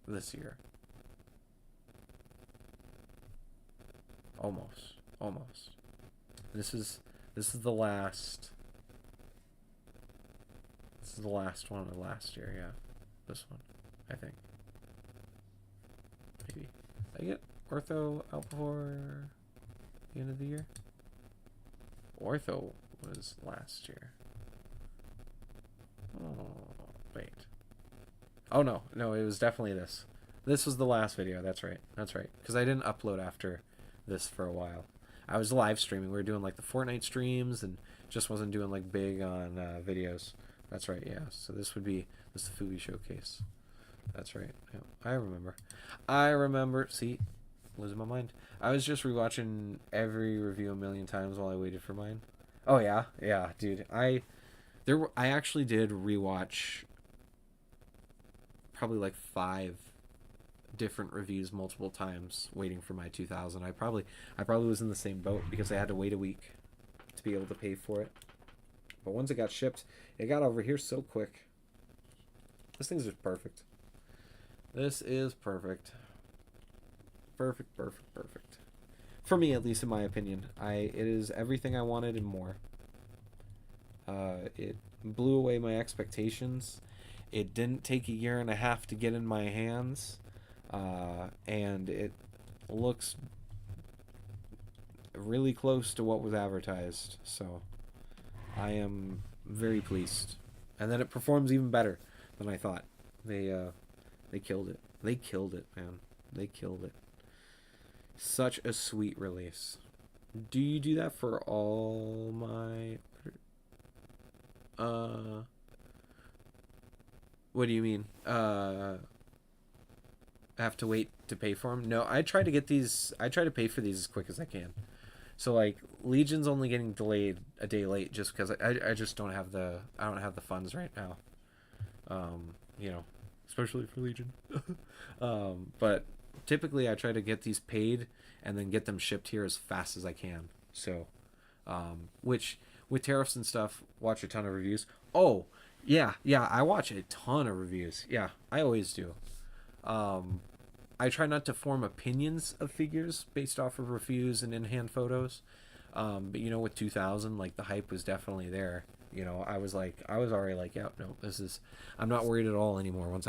this year. Almost. This is the last. This is the last one of last year. Yeah, this one, I think. Maybe. Did I get Ortho out before the end of the year? Ortho was last year. Oh, wait. Oh, no. No, it was definitely this. This was the last video. That's right. That's right. Because I didn't upload after this for a while. I was live streaming. We were doing like the Fortnite streams and just wasn't doing like big on videos. That's right. Yeah. So this would be the Fugi showcase. That's right. Yeah, I remember. I remember. See, losing my mind. I was just rewatching every review a million times while I waited for mine. Oh yeah, yeah, dude. I actually did rewatch probably like 5 different reviews multiple times waiting for my 2000. I probably was in the same boat because I had to wait a week to be able to pay for it. But once it got shipped, it got over here so quick. This thing's just perfect. This is perfect. Perfect, perfect, perfect. For me, at least, in my opinion. It is everything I wanted and more. It blew away my expectations. It didn't take a year and a half to get in my hands. And it looks really close to what was advertised. So I am very pleased. And then it performs even better than I thought. They killed it. They killed it, man. They killed it. Such a sweet release. Do you do that for all my... What do you mean? Have to wait to pay for them? No, I try to get these... I try to pay for these as quick as I can. So, like, Legion's only getting delayed a day late just because I just don't have the... I don't have the funds right now. You know, especially for Legion. But typically I try to get these paid and then get them shipped here as fast as I can. So, which with tariffs and stuff, watch a ton of reviews. Oh, yeah, I watch a ton of reviews. Yeah, I always do. I try not to form opinions of figures based off of reviews and in-hand photos. But you know, with 2000, like the hype was definitely there. You know, I was already like, yeah, no, I'm not worried at all anymore. Once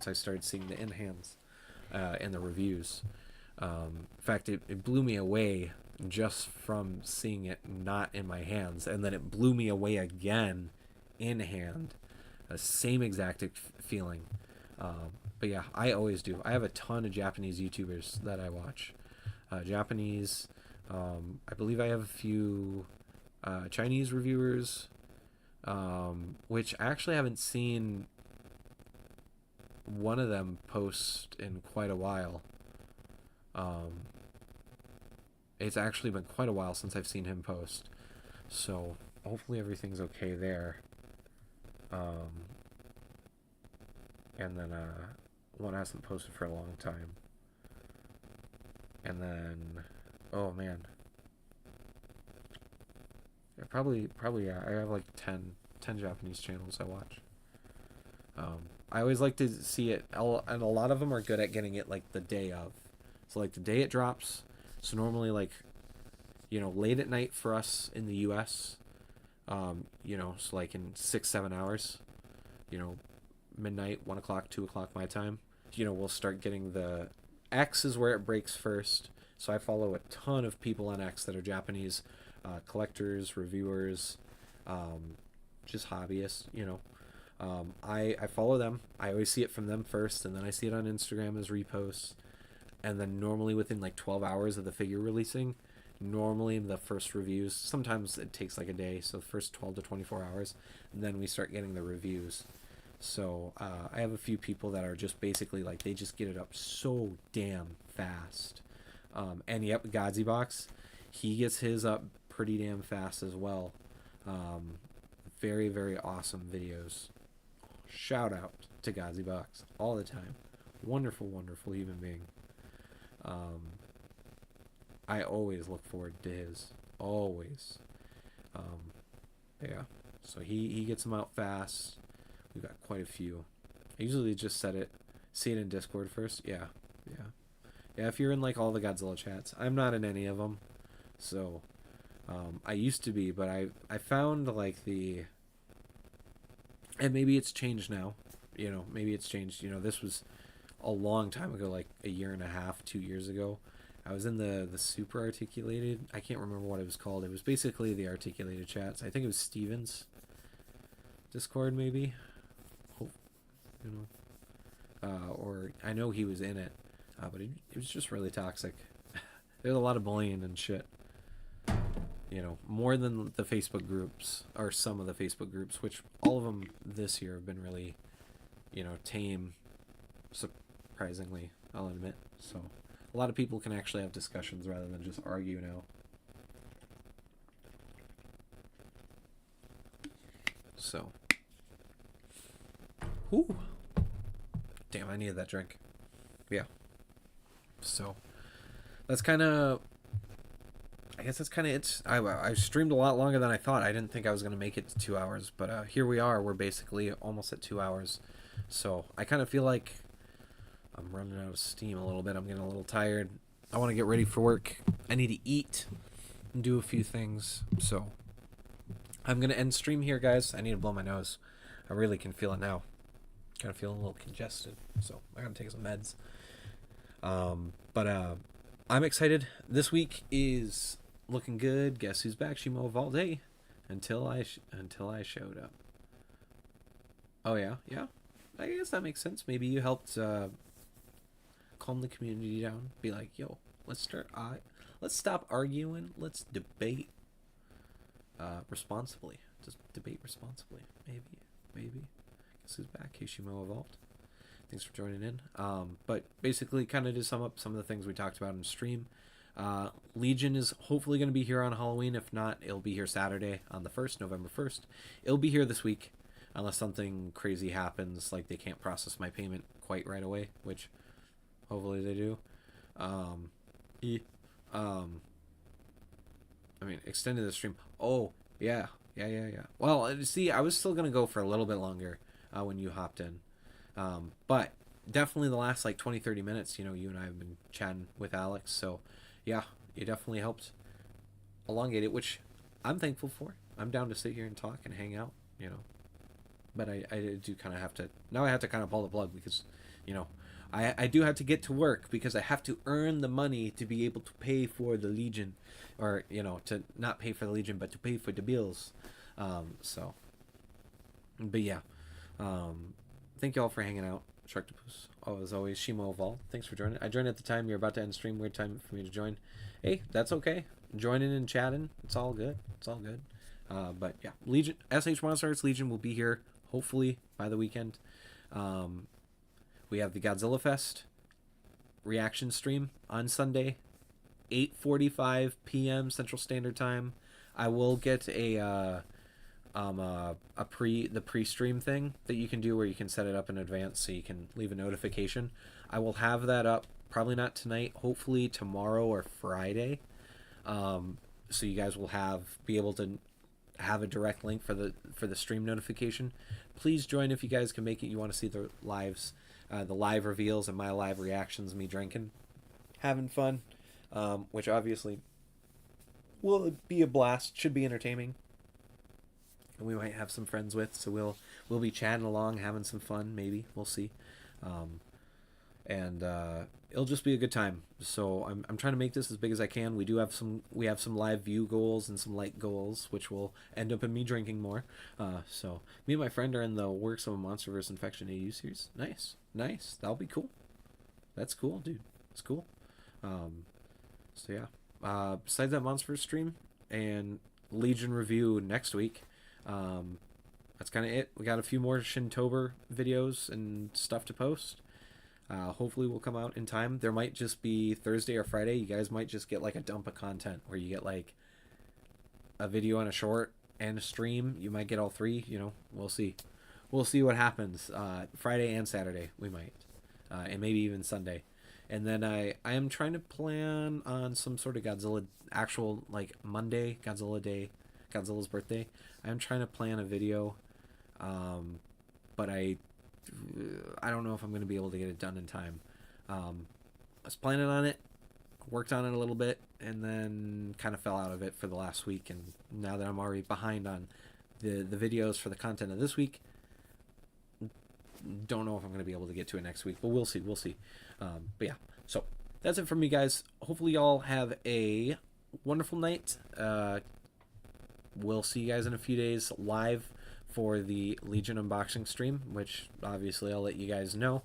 I started seeing the in-hands, and the reviews. In fact, it blew me away just from seeing it not in my hands, and then it blew me away again in hand. Same exact feeling. But yeah, I always do. I have a ton of Japanese YouTubers that I watch. Japanese. I believe I have a few Chinese reviewers, which I actually haven't seen one of them post in quite a while. It's actually been quite a while since I've seen him post. So hopefully everything's okay there. And then one hasn't posted for a long time. And then, oh man, yeah, probably yeah. I have like 10 Japanese channels I watch. I always like to see it, and a lot of them are good at getting it like the day of. So like the day it drops. So normally like, you know, late at night for us in the U.S. You know, so like in 6-7 hours. You know, midnight, 1 o'clock, 2 o'clock my time. You know, we'll start getting the X is where it breaks first. So I follow a ton of people on X that are Japanese, collectors, reviewers, just hobbyists, you know. I follow them. I always see it from them first, and then I see it on Instagram as reposts. And then normally within like 12 hours of the figure releasing, normally the first reviews, sometimes it takes like a day, so the first 12 to 24 hours, and then we start getting the reviews. So I have a few people that are just basically like, they just get it up so damn fast. And yep, GODZILLA, he gets his up pretty damn fast as well. Very, very awesome videos. Shout out to GODZILLA all the time. Wonderful, wonderful human being. I always look forward to his. Always. Yeah. So he gets them out fast. We've got quite a few. I usually just see it in Discord first. Yeah. If you're in like all the Godzilla chats, I'm not in any of them. So, I used to be, but I found like and maybe it's changed now. You know, maybe it's changed. You know, this was a long time ago, like a year and a half, 2 years ago. I was in the super articulated. I can't remember what it was called. It was basically the articulated chats. I think it was Stevens. Discord maybe. Hope, you know. Or I know he was in it, but it was just really toxic. There's a lot of bullying and shit. You know, more than the Facebook groups, or some of the Facebook groups, which all of them this year have been really, you know, tame, surprisingly, I'll admit. So a lot of people can actually have discussions rather than just argue now. So, whew. Damn, I needed that drink. Yeah. So, that's kind of, I guess that's kind of it. I streamed a lot longer than I thought. I didn't think I was going to make it to 2 hours, but here we are. We're basically almost at 2 hours. So, I kind of feel like I'm running out of steam a little bit. I'm getting a little tired. I want to get ready for work. I need to eat and do a few things. So, I'm going to end stream here, guys. I need to blow my nose. I really can feel it now. Kind of feeling a little congested. So, I got to take some meds. But I'm excited. This week is looking good. Guess who's back? SHMA of all day. Until I showed up. Oh, yeah? Yeah? I guess that makes sense. Maybe you helped calm the community down. Be like, yo, let's stop arguing. Let's debate responsibly. Just debate responsibly. Maybe. Guess who's back? SHMA Evolved. Thanks for joining in. But basically, kind of to sum up some of the things we talked about in stream. Legion is hopefully going to be here on Halloween. If not, it'll be here Saturday on the 1st, November 1st. It'll be here this week, unless something crazy happens, like they can't process my payment quite right away, which hopefully they do. I mean, extended the stream. Oh, yeah. Well, see, I was still going to go for a little bit longer when you hopped in. But definitely the last like 20-30 minutes, you know, you and I have been chatting with Alex. So, yeah, you definitely helped elongate it, which I'm thankful for. I'm down to sit here and talk and hang out, you know. But I do kind of have to... Now I have to kind of pull the plug because, you know, I do have to get to work because I have to earn the money to be able to pay for the Legion. Or, you know, to not pay for the Legion, but to pay for the bills. So... But, yeah. Thank you all for hanging out. Sharktopus, as always, SHMA Evolved. Thanks for joining. I joined at the time you're about to end stream. Weird time for me to join. Hey, that's okay. Joining and chatting. It's all good. But yeah, Legion, SH Monsters Legion will be here hopefully by the weekend. We have the Godzilla Fest reaction stream on Sunday, 8:45 p.m. Central Standard Time. I will get the pre-stream thing that you can do where you can set it up in advance so you can leave a notification. I will have that up probably not tonight, hopefully tomorrow or Friday. So you guys will be able to have a direct link for the stream notification. Please join if you guys can make it. You want to see the lives, the live reveals and my live reactions, me drinking, having fun, which obviously will be a blast, should be entertaining. And we might have some friends with, so we'll be chatting along, having some fun. Maybe we'll see, and it'll just be a good time. So I'm trying to make this as big as I can. We have some live view goals and some like goals, which will end up in me drinking more. So me and my friend are in the works of a MonsterVerse Infection AU series. Nice. That'll be cool. That's cool, dude. It's cool. So yeah. Besides that MonsterVerse stream and Legion review next week. That's kind of it. We got a few more Shintober videos and stuff to post. Hopefully will come out in time. There might just be Thursday or Friday. You guys might just get like a dump of content where you get like a video and a short and a stream. You might get all three, you know, we'll see. We'll see what happens. Friday and Saturday we might. And maybe even Sunday. And then I am trying to plan on some sort of Godzilla actual like Monday, Godzilla Day. Godzilla's birthday. I'm trying to plan a video, but I don't know if I'm going to be able to get it done in time. I was planning on it, worked on it a little bit, and then kind of fell out of it for the last week. And now that I'm already behind on the videos for the content of this week, don't know if I'm going to be able to get to it next week, but we'll see. But yeah, so that's it from me, guys. Hopefully y'all have a wonderful night. We'll see you guys in a few days live for the Legion unboxing stream, which obviously I'll let you guys know.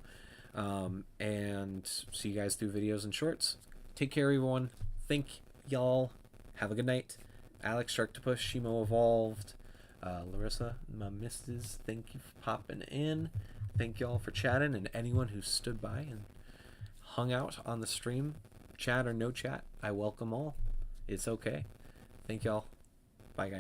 And see you guys through videos and shorts. Take care, everyone. Thank y'all. Have a good night. Alex, Sharktopus, Shimo Evolved, Larissa, my missus, thank you for popping in. Thank y'all for chatting, and anyone who stood by and hung out on the stream, chat or no chat, I welcome all. It's okay. Thank y'all. Bye, guys.